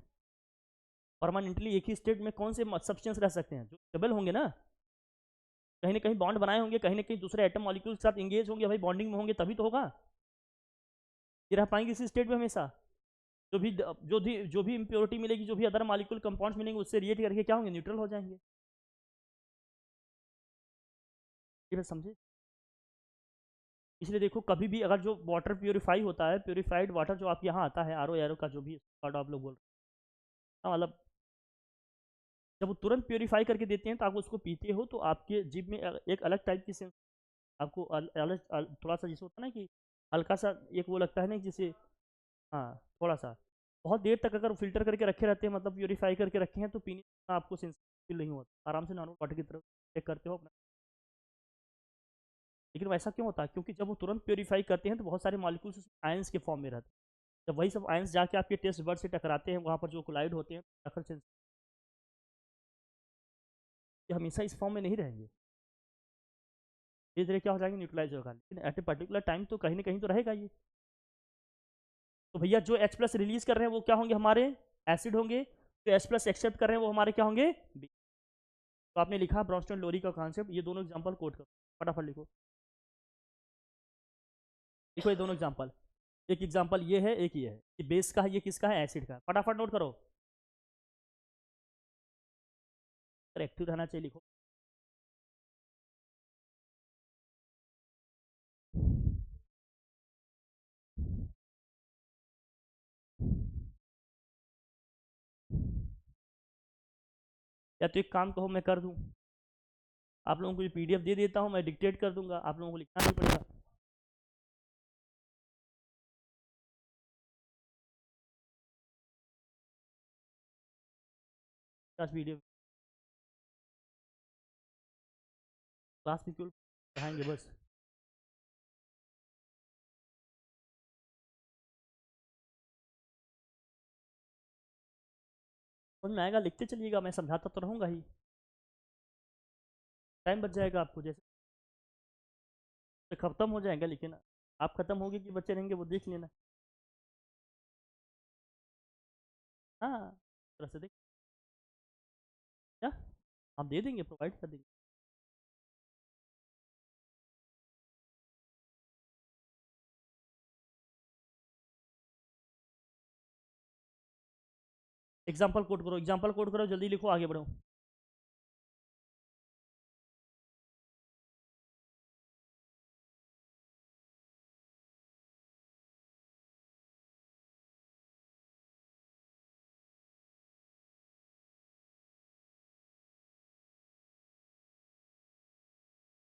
परमानेंटली एक ही स्टेट में कौन से सब्सटेंस रह सकते हैं? जो स्टेबल होंगे ना, कहीं ना कहीं बॉन्ड बनाए होंगे, कहीं ना कहीं दूसरे एटम मॉलिक्यूल के साथ इंगेज होंगे, भाई बॉन्डिंग में होंगे, तभी तो होगा। ये रह पाएंगे इसी स्टेट में हमेशा? जो भी इम्प्योरिटी मिलेगी, जो भी अदर मॉलिक्यूल कंपाउंड्स मिलेंगे, उससे रिएक्ट करके क्या होंगे? न्यूट्रल हो जाएंगे। ये बात समझे? इसलिए देखो, कभी भी अगर जो वाटर प्योरीफाई होता है, प्योरीफाइड वाटर जो आपके यहाँ आता है, आर ओ एरो का जो भी वर्ड आप लोग बोल रहे हैं, मतलब जब वो तुरंत प्योरीफाई करके देते हैं तो आप उसको पीते हो तो आपके जीभ में एक अलग टाइप की सेंस, आपको अलग थोड़ा सा जैसे होता है ना कि हल्का सा एक वो लगता है ना जैसे, हाँ थोड़ा सा। बहुत देर तक अगर फिल्टर करके रखे रहते हैं, मतलब प्योरीफाई करके रखे हैं, तो पीने में आपको सेंस फील नहीं होता, आराम से नॉर्मल वाटर की तरफ चेक करते हो अपना। लेकिन वैसा क्यों होता है? क्योंकि जब वो तुरंत प्योरीफाई करते हैं तो बहुत सारे मॉलिक्यूल्स आयंस के फॉर्म में रहते हैं। जब वही सब आयंस जाके आपके टेस्ट बर्ड से टकराते हैं, वहाँ पर जो कोलाइड होते हैं, अक्सर सेंस ये हमेशा इस फॉर्म में नहीं रहेंगे, धीरे धीरे क्या हो जाएंगे? न्यूट्रलाइज होगा। लेकिन एट ए पर्टिकुलर टाइम तो कहीं ना कहीं तो रहेगा ये। तो भैया जो H प्लस रिलीज कर रहे हैं वो क्या होंगे? हमारे एसिड होंगे। जो H प्लस एक्सेप्ट कर रहे हैं वो हमारे क्या होंगे? B। तो आपने लिखा ब्रोंस्टन लोरी का कॉन्सेप्ट, ये दोनों एग्जांपल कोट करो, फटाफट लिखो। लिखो ये दोनों एग्जांपल। एक एग्जांपल ये है, एक ये है। ये बेस का है, ये किसका है? एसिड का। फटाफट नोट करो, एक्टिव रहना चाहिए, लिखो। या तो एक काम कहो, मैं कर दूं, आप लोगों को ये PDF दे देता हूं, मैं डिक्टेट कर दूंगा, आप लोगों को लिखना नहीं पड़ेगा। क्लास वीडियो क्लास में क्यों पढ़ाएंगे बस। समझ में आएगा, लिखते चलिएगा, मैं समझाता तो रहूँगा ही, टाइम बच जाएगा आपको, जैसे खत्म हो जाएगा, लेकिन आप खत्म होगे कि बच्चे रहेंगे वो देख लेना। हाँ तरह से देख क्या हम दे देंगे, प्रोवाइड कर देंगे। एग्जाम्पल कोड करो, जल्दी लिखो, आगे बढ़ो।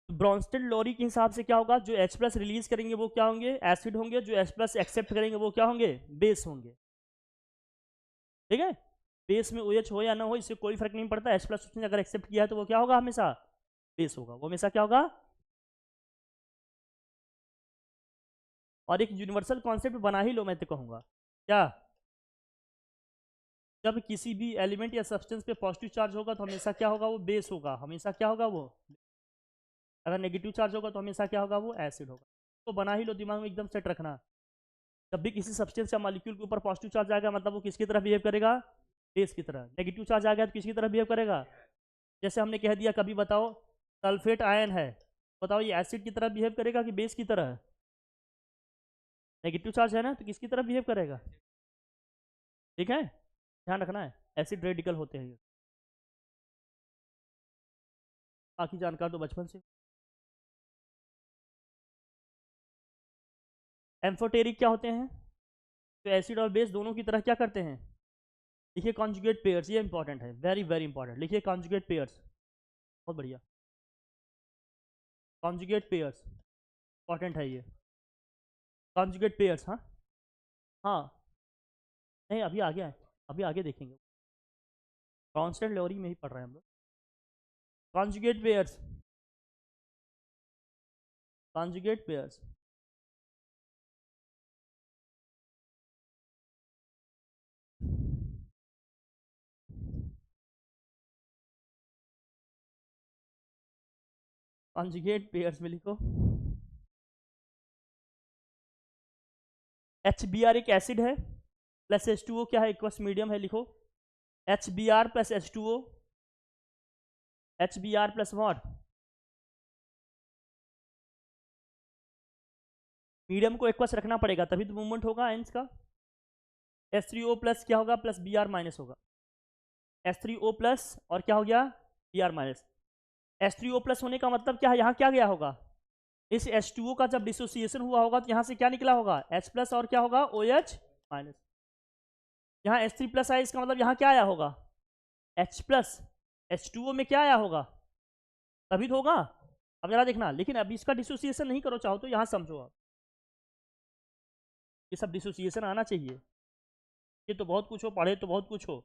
ब्रॉन्स्टेड लॉरी के हिसाब से क्या होगा, जो H प्लस रिलीज करेंगे वो क्या होंगे, एसिड होंगे, जो H प्लस एक्सेप्ट करेंगे वो क्या होंगे, बेस होंगे। ठीक है, बेस में OH हो या ना हो इससे कोई फर्क नहीं पड़ता, H प्लस उसने अगर एक्सेप्ट किया है तो वो क्या होगा, हमेशा बेस होगा, वो हमेशा क्या होगा। और एक यूनिवर्सल कॉन्सेप्ट बना ही लो, मैं तो कहूंगा क्या, जब किसी भी एलिमेंट या सब्सटेंस पे पॉजिटिव चार्ज होगा तो हमेशा क्या होगा, वो बेस होगा, हमेशा क्या होगा वो। अगर नेगेटिव चार्ज होगा तो हमेशा क्या होगा, वो एसिड होगा। तो बना ही लो, दिमाग में एकदम सेट रखना। जब भी किसी सब्सटेंस या मॉलिक्यूल के ऊपर पॉजिटिव चार्ज आएगा मतलब वो किसकी तरह बिहेव करेगा, बेस की तरह। नेगेटिव चार्ज आ गया तो किसकी तरह बिहेव करेगा, जैसे हमने कह दिया, कभी बताओ सल्फेट आयन है, बताओ ये एसिड की तरह बिहेव करेगा कि बेस की तरह। नेगेटिव चार्ज है ना, तो किसकी तरह बिहेव करेगा। ठीक है, ध्यान रखना है, एसिड रेडिकल होते हैं ये, बाकी जानकार तो बचपन से। एम्फोटेरिक क्या होते हैं, तो एसिड और बेस दोनों की तरह क्या करते हैं, लिखिए कॉन्जुगेट पेयर्स, ये इंपॉर्टेंट है, वेरी वेरी इंपॉर्टेंट, लिखिए कॉन्जुगेट पेयर्स, बहुत बढ़िया, कॉन्जुगेट पेयर्स इंपॉर्टेंट है ये, कॉन्जुगेट पेयर्स। हाँ हाँ, नहीं अभी आ गया है, अभी आगे देखेंगे, कांस्टेंट लॉरी में ही पढ़ रहे हैं हम लोग। Conjugate pairs, conjugate pairs, conjugate pairs में लिखो, HBr एक एसिड है, प्लस H2O क्या है, इक्वस मीडियम है, लिखो HBr plus H2O, HBr plus what, medium को एक्वस रखना पड़ेगा तभी तो मूवमेंट होगा आयंस का। H3O प्लस क्या होगा, प्लस Br माइनस होगा, H3O प्लस और क्या हो गया, Br माइनस। H3O प्लस होने का मतलब क्या है, यहाँ क्या गया होगा, इस H2O का जब डिसोसिएशन हुआ होगा तो यहाँ से क्या निकला होगा, H प्लस और क्या होगा, OH माइनस। यहाँ H3 प्लस आया, इसका मतलब यहाँ क्या आया होगा, H प्लस, H2O में क्या आया होगा, तभी तो होगा। अब जरा देखना, लेकिन अभी इसका डिसोसिएशन नहीं करो, चाहो तो यहाँ समझो आप, ये सब डिसोसिएशन आना चाहिए, ये तो बहुत कुछ हो, पढ़े तो बहुत कुछ हो,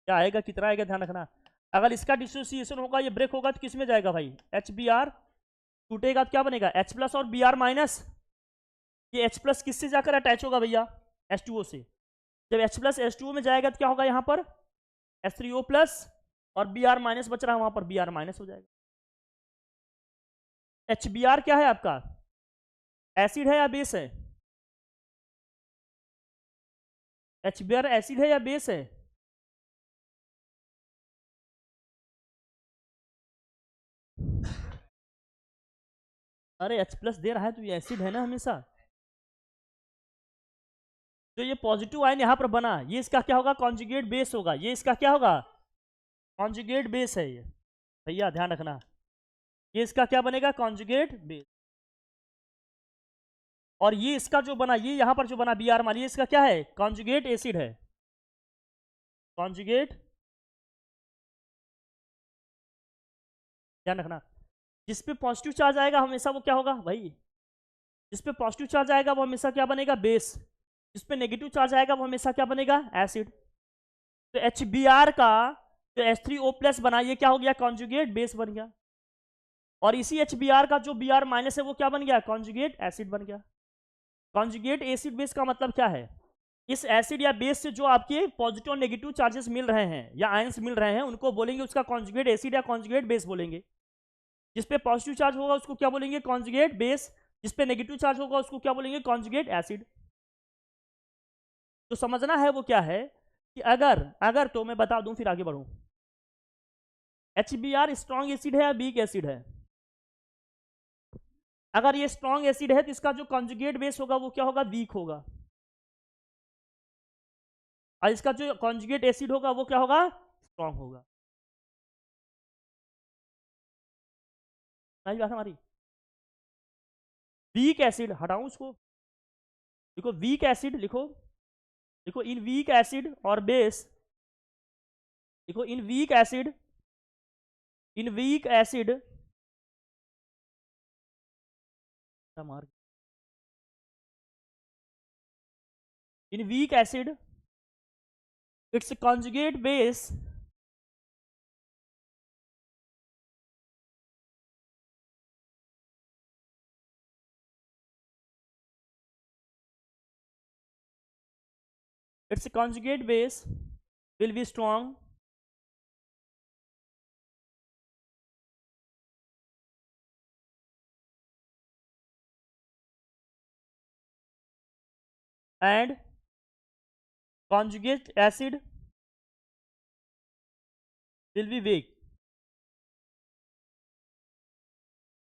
क्या आएगा कितना आएगा ध्यान रखना। अगर इसका डिसोसिएशन होगा, ये ब्रेक होगा तो किस में जाएगा भाई, HBr, टूटेगा तो क्या बनेगा, H प्लस और Br माइनस। ये H प्लस किससे जाकर अटैच होगा भैया, H2O से। जब H प्लस H2O में जाएगा तो क्या होगा, यहाँ पर H3O प्लस और Br माइनस बच रहा है, वहां पर Br माइनस हो जाएगा। HBr क्या है आपका, एसिड है या बेस है, HBr एसिड है या बेस है, अरे H प्लस दे रहा है तो ये एसिड है ना हमेशा। तो ये पॉजिटिव आयन यहाँ पर बना, ये इसका क्या होगा, कॉन्जुगेट बेस होगा, ये इसका क्या होगा, कॉन्जुगेट बेस है ये, भैया ध्यान रखना, ये इसका क्या बनेगा, कॉन्जुगेट बेस। और ये इसका जो बना, ये यहाँ पर जो बना Br मान, ये इसका क्या है, कॉन्जुगेट एसिड है, कॉन्जुगेट, ध्यान रखना, जिस पे पॉजिटिव चार्ज आएगा हमेशा वो क्या होगा भाई, जिस पे पॉजिटिव चार्ज आएगा वो हमेशा क्या बनेगा, बेस, जिस पे नेगेटिव चार्ज आएगा वो हमेशा क्या बनेगा, एसिड। तो HBr का तो H3O+ बना, ये क्या हो गया? कॉन्जुगेट बेस बन गया। और इसी HBr का जो Br माइनस है वो क्या बन गया? कॉन्जुगेट एसिड बन गया। कॉन्जुगेट एसिड बेस का मतलब क्या है? इस एसिड या बेस से जो आपके पॉजिटिव और नेगेटिव चार्जेस मिल रहे हैं या आयंस मिल रहे हैं उनको बोलेंगे उसका कॉन्जुगेट एसिड या कॉन्जुगेट बेस बोलेंगे। जिस पे पॉजिटिव चार्ज होगा उसको क्या बोलेंगे? Conjugate base. जिस पे नेगेटिव चार्ज होगा उसको क्या बोलेंगे? Conjugate acid. तो समझना है वो क्या है कि अगर अगर तो मैं बता दूं फिर आगे बढ़ूं। HBr स्ट्रॉन्ग एसिड है या वीक एसिड है? अगर ये स्ट्रॉन्ग एसिड है तो इसका जो कॉन्जुगेट बेस होगा वो क्या होगा? वीक होगा। और इसका जो कॉन्जुगेट एसिड होगा वो क्या होगा? स्ट्रॉन्ग होगा। समझ बात हमारी? वीक एसिड हटाऊं उसको, देखो वीक एसिड लिखो, देखो इन वीक एसिड और बेस, देखो in weak acid, in weak acid in weak acid its conjugate base its conjugate base will be strong and conjugate acid will be weak,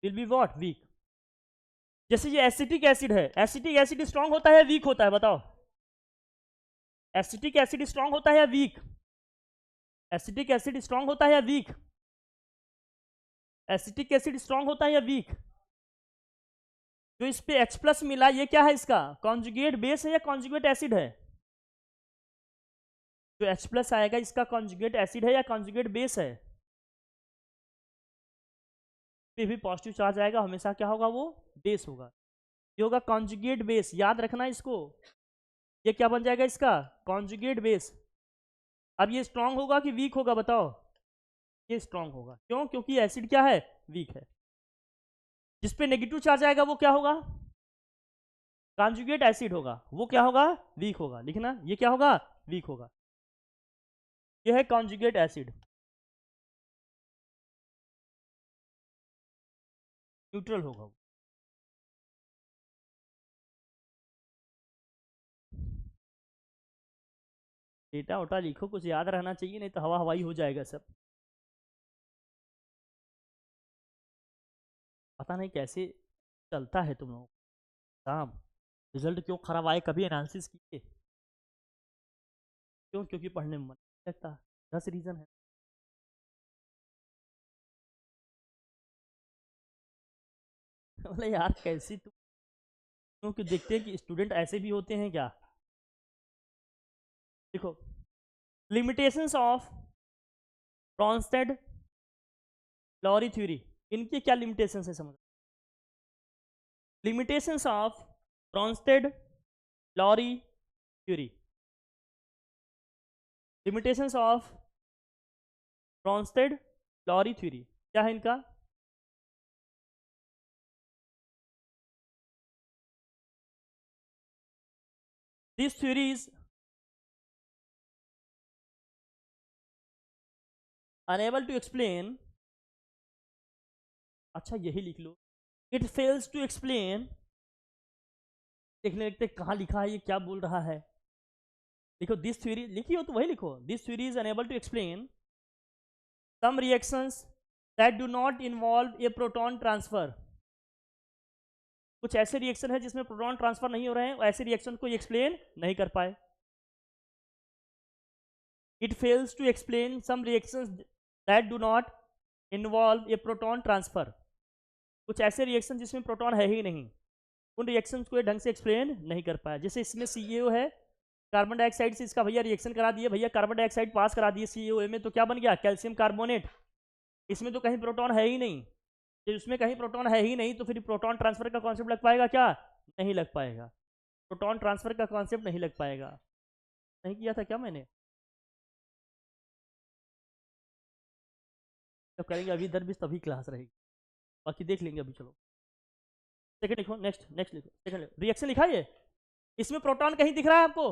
will be what? weak। जैसे ये acetic acid है, acetic acid strong होता है या week होता है? बताओ। Acetic acid strong होता है या वीक? एसिटिक एसिड स्ट्रांग होता है या वीक? एसिटिक एसिड स्ट्रांग होता है या वीक? जो इस पे H+ मिला ये क्या है? इसका कॉन्जुगेट बेस है या कॉन्जुगेट एसिड है? जो H+ आएगा इसका कॉन्जुगेट एसिड है या कॉन्जुगेट बेस है? पे भी पॉजिटिव चार्ज आएगा हमेशा क्या होगा? वो बेस होगा। ये होगा कॉन्जुगेट बेस, याद रखना इसको। ये क्या बन जाएगा? इसका कॉन्जुगेट बेस। अब ये स्ट्रांग होगा कि वीक होगा? बताओ। ये स्ट्रांग होगा। क्यों? क्योंकि एसिड क्या है? वीक है। जिस पे नेगेटिव चार्ज आएगा वो क्या होगा? कॉन्जुगेट एसिड होगा। वो क्या होगा? वीक होगा। लिखना, ये क्या होगा? वीक होगा। ये है कॉन्जुगेट एसिड, न्यूट्रल होगा वो। डेटा उटा लिखो, कुछ याद रहना चाहिए, नहीं तो हवा हवाई हो जाएगा सब। पता नहीं कैसे चलता है तुम लोगों का काम। रिजल्ट क्यों खराब आए, कभी एनालिसिस किए? क्यों? क्योंकि पढ़ने में मन नहीं लगता। 10 रीजन है। बोले यार कैसी तुम, क्योंकि देखते हैं कि स्टूडेंट ऐसे भी होते हैं क्या। देखो, limitations of Bronsted Lowry theory, इनकी क्या लिमिटेशंस है समझ। Limitations of Bronsted Lowry theory, limitations of Bronsted Lowry theory क्या है इनका? This theory is unable to explain, अच्छा यही लिख लो, इट फेल्स टू एक्सप्लेन। देखने लगते कहाँ लिखा है, ये क्या बोल रहा है। लिखो दिस थ्योरी, लिखी हो तो वही लिखो। This theory is unable to explain some reactions that do not involve a proton transfer. कुछ ऐसे रिएक्शन है जिसमें प्रोटॉन ट्रांसफर नहीं हो रहे हैं, ऐसे रिएक्शन को एक्सप्लेन नहीं कर पाए। It fails to explain some reactions that do not involve a proton transfer. कुछ ऐसे रिएक्शन जिसमें प्रोटॉन है ही नहीं, उन रिएक्शंस को ये ढंग से एक्सप्लेन नहीं कर पाया। जैसे इसमें CaO है, कार्बन डाइऑक्साइड से इसका भैया रिएक्शन करा दिए, भैया कार्बन डाइऑक्साइड पास करा दिए CaOA में, तो क्या बन गया? Calcium carbonate. इसमें तो कहीं प्रोटॉन है ही नहीं। जब इसमें कहीं प्रोटॉन है ही नहीं तो फिर प्रोटॉन ट्रांसफर का कॉन्सेप्ट लग पाएगा क्या? नहीं लग पाएगा। प्रोटॉन ट्रांसफर का कॉन्सेप्ट नहीं लग पाएगा। नहीं किया था क्या मैंने? जब करेंगे अभी इधर भी तभी क्लास रहेगी, बाकी देख लेंगे अभी। चलो सेकंड लिखो, नेक्स्ट नेक्स्ट लिखो, सेकंड रिएक्शन लिखा है। इसमें प्रोटॉन कहीं दिख रहा है आपको,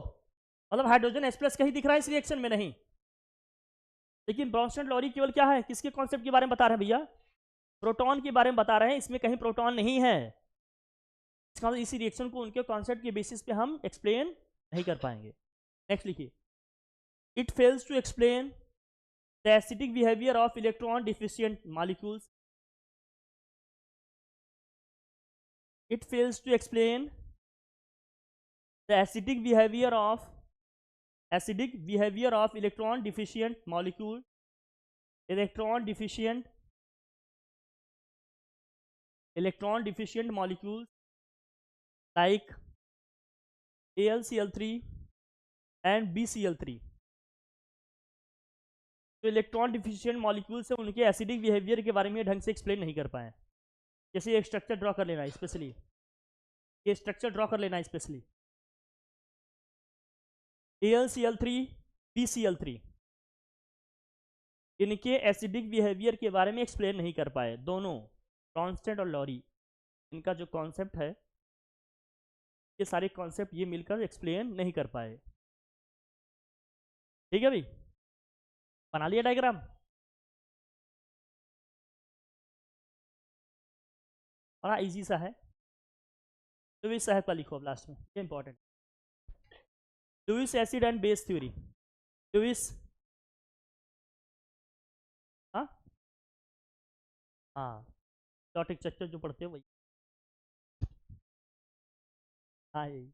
मतलब हाइड्रोजन H+ कहीं दिख रहा है इस रिएक्शन में? नहीं। लेकिन ब्रॉन्स्टन लॉरी केवल क्या है, किसके कॉन्सेप्ट के बारे में बता रहे हैं भैया? प्रोटॉन के बारे में बता रहे हैं, इसमें कहीं प्रोटॉन नहीं है। इसका मतलब इसी रिएक्शन को उनके कॉन्सेप्ट के बेसिस पे हम एक्सप्लेन नहीं कर पाएंगे। नेक्स्ट लिखिए, it fails to explain the acidic behaviour of electron deficient molecules. It fails to explain the acidic behavior of electron deficient molecule, electron deficient molecules like AlCl3 and BCl3। तो electron deficient molecule से उनके acidic behaviour के बारे में ढंग से explain नहीं कर पाए। जैसे एक स्ट्रक्चर ड्रॉ कर लेना स्पेशली, ये स्ट्रक्चर ड्रॉ कर लेना स्पेशली, AlCl3 BCl3, इनके एसिडिक बिहेवियर के बारे में एक्सप्लेन नहीं कर पाए। दोनों ब्रॉन्स्टन और लॉरी, इनका जो कॉन्सेप्ट है, ये सारे कॉन्सेप्ट ये मिलकर एक्सप्लेन नहीं कर पाए। ठीक है भाई, बना लिया डायग्राम? बड़ा इजी सा है। लुईस साहब का लिखो अब लास्ट में, ये important. Lewis acid and base theory. Lewis, हाँ हाँ, टॉटिक स्ट्रक्चर जो पढ़ते हो वही। हाँ यही,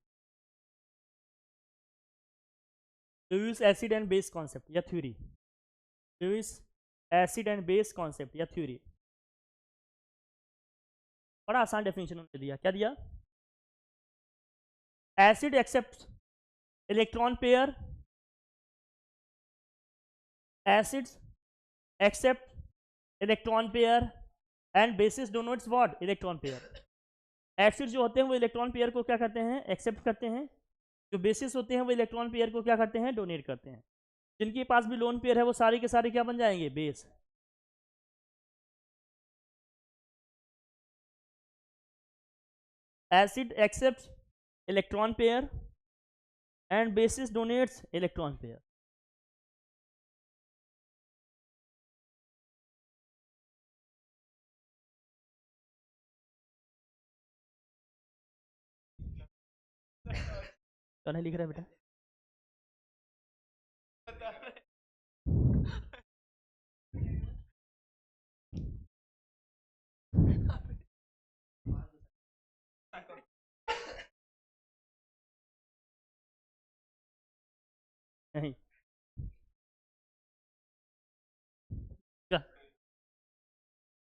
Lewis acid and base concept या theory. Lewis acid and base concept या थ्योरी। बड़ा आसान डेफिनेशन उन्होंने दिया। क्या दिया? Acid accept electron pair, acids accept electron pair and bases donates what? Electron pair. Acid जो होते हैं वो इलेक्ट्रॉन पेयर को क्या करते हैं? एक्सेप्ट करते हैं। जो बेसिस होते हैं वो इलेक्ट्रॉन पेयर को क्या करते हैं? डोनेट करते हैं। जिनके पास भी लोन पेयर है वो सारे के सारे क्या बन जाएंगे? Base. Acid accept electron pair and bases donates electron pair. क्या नहीं लिख रहा है बेटा? नहीं, क्या?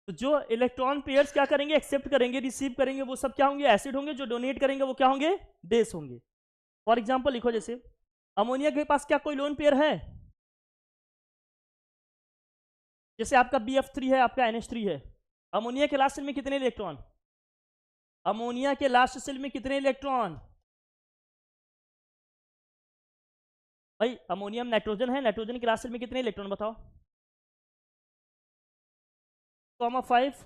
तो जो इलेक्ट्रॉन पेयर्स क्या करेंगे? एक्सेप्ट करेंगे, रिसीव करेंगे, वो सब क्या होंगे? एसिड होंगे। जो डोनेट करेंगे वो क्या होंगे? बेस होंगे। फॉर एग्जाम्पल लिखो, जैसे अमोनिया के पास क्या कोई लोन पेयर है? जैसे आपका BF3 है, आपका NH3 है। अमोनिया के लास्ट सेल में कितने इलेक्ट्रॉन? अमोनिया के लास्ट सेल में कितने इलेक्ट्रॉन? भाई अमोनियम नाइट्रोजन है, नाइट्रोजन के लास्ट सेल में कितने इलेक्ट्रॉन बताओ? 5।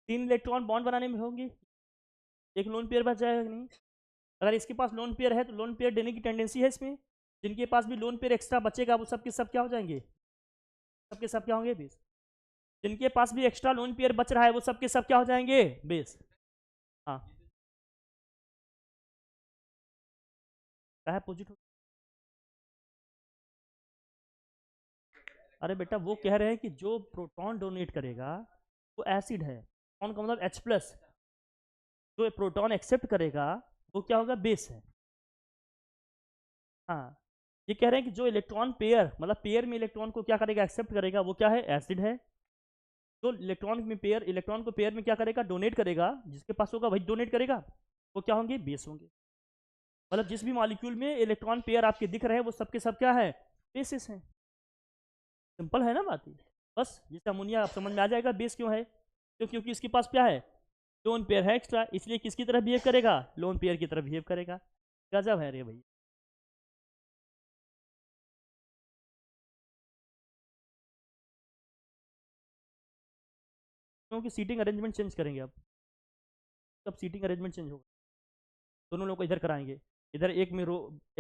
3 इलेक्ट्रॉन बॉन्ड बनाने में होंगे, एक लोन पेयर बच जाएगा कि नहीं? अगर इसके पास लोन पेयर है तो लोन पेयर देने की टेंडेंसी है इसमें। जिनके पास भी लोन पेयर एक्स्ट्रा बचेगा वो सब के सब क्या हो जाएंगे? सबके सब क्या होंगे? बेस। जिनके पास भी एक्स्ट्रा लोन पेयर बच रहा है वो सब के सब क्या हो जाएंगे? बेस। हाँ, क्या है? पॉजिटिव। अरे बेटा वो कह रहे हैं कि जो प्रोटॉन डोनेट करेगा वो एसिड है, प्रोटॉन का मतलब H+। जो प्रोटॉन एक्सेप्ट करेगा वो क्या होगा? बेस है। हाँ, ये कह रहे हैं कि जो इलेक्ट्रॉन पेयर, मतलब पेयर में इलेक्ट्रॉन को क्या करेगा? एक्सेप्ट करेगा, वो क्या है? एसिड है। जो इलेक्ट्रॉन में पेयर, इलेक्ट्रॉन को पेयर में क्या करेगा? डोनेट करेगा, जिसके पास होगा वही डोनेट करेगा, वो क्या होंगे? बेस होंगे। मतलब जिस भी मॉलिक्यूल में इलेक्ट्रॉन पेयर आपके दिख रहे हैं वो सबके सब क्या है? बेसिस हैं। सिंपल है ना बात ये? बस जैसे अमोनिया आप समझ में आ जाएगा बेस क्यों है, क्योंकि इसके पास क्या है? लोन पेयर है एक्स्ट्रा, इसलिए किसकी तरह बिहेव करेगा? लोन पेयर की तरह बिहेव करेगा। गजब है रे भाई। क्योंकि सीटिंग अरेंजमेंट चेंज करेंगे अब, तब सीटिंग अरेंजमेंट चेंज होगा। दोनों लोग को इधर कराएंगे, इधर एक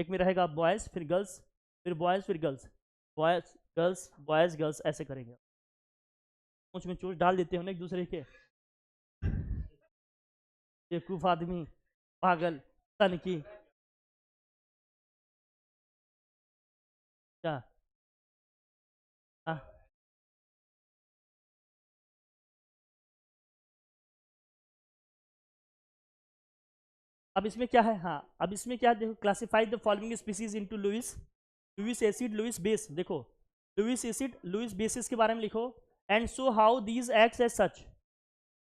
में रहेगा बॉयज़ फिर गर्ल्स फिर बॉयज़ फिर girls, boys girls boys girls ऐसे करेंगे। सोच में चोट डाल देते हैं एक दूसरे के, बेवकूफ आदमी, पागल, तन की क्या। हाँ, अब इसमें क्या है, हाँ अब इसमें क्या है देखो, classify the following species into Lewis, Lewis acid Lewis base, देखो लुइस एसिड लुइस बेसिस के बारे में लिखो, and show how these acts as such.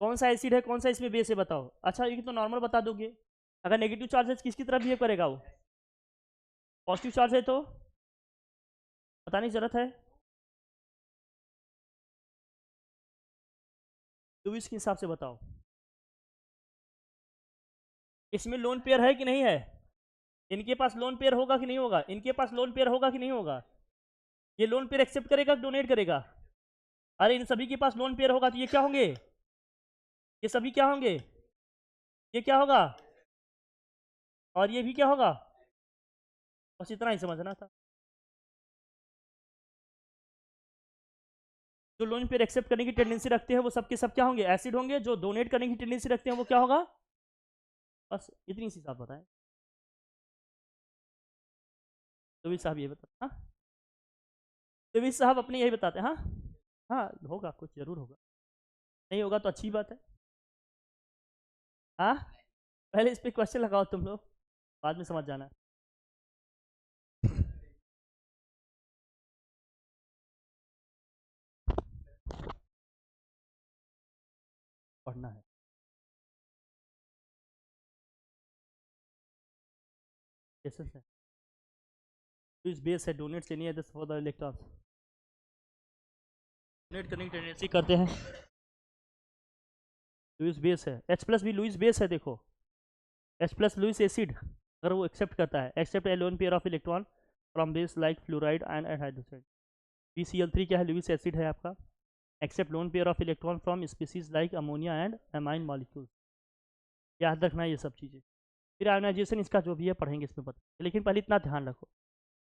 कौन सा एसिड है कौन सा इसमें बेस है बताओ। अच्छा ये तो नॉर्मल बता दोगे, अगर नेगेटिव चार्ज है किसकी तरफ बिहेव करेगा वो, पॉजिटिव चार्ज है तो बताने की जरूरत है। लुइस के हिसाब से बताओ, इसमें लोन पेयर है कि नहीं है, इनके पास लोन पेयर होगा कि नहीं होगा, इनके पास लोन पेयर होगा कि नहीं होगा, ये लोन पेयर एक्सेप्ट करेगा डोनेट करेगा। अरे इन सभी के पास लोन पेयर होगा तो ये क्या होंगे, ये सभी क्या होंगे, ये क्या होगा और ये भी क्या होगा, बस इतना ही समझना था। जो लोन पेयर एक्सेप्ट करने की टेंडेंसी रखते हैं वो सबके सब क्या होंगे, एसिड होंगे, जो डोनेट करने की टेंडेंसी रखते हैं वो क्या होगा, बस इतनी सी बात बताएं। तो साहब ये बताते हाँ, तो साहब अपने यही बताते हैं हाँ। हाँ होगा कुछ जरूर होगा, नहीं होगा तो अच्छी बात है। हाँ पहले इस पर क्वेश्चन लगाओ तुम लोग, बाद में समझ जाना। पढ़ना है कैसे से, तो इस बेस है डोनेट से नहीं है, फॉर द इलेक्ट्रॉन डोनेट करने की टेंडेंसी करते हैं, लुइस बेस है, H प्लस भी लुइस बेस है, देखो H प्लस लुइस एसिड, अगर वो एक्सेप्ट करता है, accept a lone pair of electron from base like fluoride and hydroxide. PCl3 क्या है, लुइस एसिड है आपका, accept lone pair of electron from species like ammonia and amine molecule. याद रखना ये सब चीज़ें, फिर आयोनाइजेशन इसका जो भी है पढ़ेंगे इसमें पता, लेकिन पहले इतना ध्यान रखो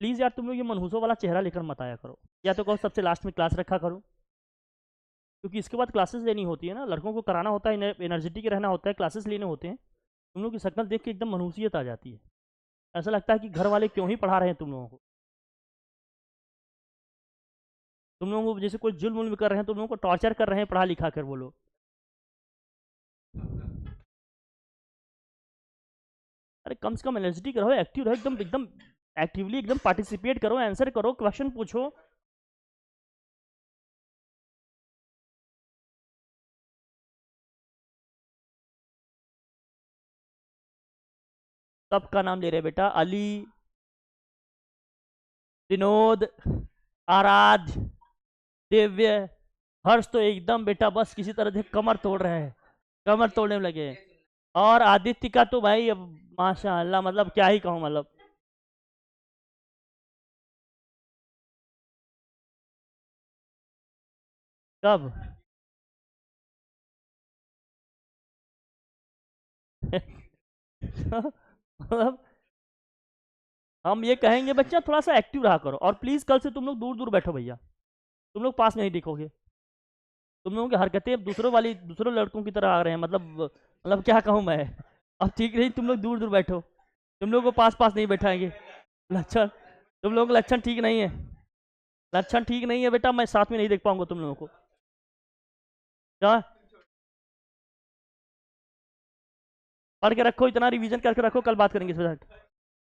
प्लीज़ यार, तुम लोग ये मनहूसों वाला चेहरा लेकर मत आया करो, या तो कहो सबसे लास्ट में क्लास रखा करो, क्योंकि इसके बाद क्लासेस लेनी होती है ना, लड़कों को कराना होता है, एनर्जेटिक रहना होता है, क्लासेस लेने होते हैं। तुम लोग की शक्ल देख के एकदम मनहूसियत आ जाती है, ऐसा लगता है कि घर वाले क्यों ही पढ़ा रहे हैं तुम लोगों को, तुम लोगों को जैसे कोई जुल्म उल्म कर रहे हैं, तुम लोगों को टॉर्चर कर रहे हैं पढ़ा लिखा कर वो लोग। अरे कम से कम एनर्जेटिक रहो, एक्टिव रहो, एकदम एकदम एक्टिवली एकदम पार्टिसिपेट करो, आंसर करो, क्वेश्चन पूछो। सबका नाम ले रहे बेटा, अली, विनोद, आराध्य, दिव्य, हर्ष तो एकदम बेटा बस किसी तरह से कमर तोड़ रहे हैं, कमर तोड़ने में लगे, और आदित्य का तो भाई अब माशाअल्लाह, मतलब क्या ही कहूँ, मतलब कब मतलब हम ये कहेंगे बच्चा थोड़ा सा एक्टिव रहा करो, और प्लीज कल से तुम लोग दूर दूर बैठो भैया, तुम लोग पास नहीं दिखोगे, तुम लोगों की हरकतें दूसरों लड़कों की तरह आ रहे हैं, मतलब क्या कहूँ मैं, अब ठीक नहीं, तुम लोग दूर दूर बैठो, तुम लोग को पास पास नहीं बैठाएंगे, लक्षण, तुम लोगों का लक्षण ठीक नहीं है, लक्षण ठीक नहीं है बेटा, मैं साथ में नहीं देख पाऊंगा तुम लोगों को, क्या पढ़ के रखो, इतना रिवीजन करके रखो, कल बात करेंगे इस पर।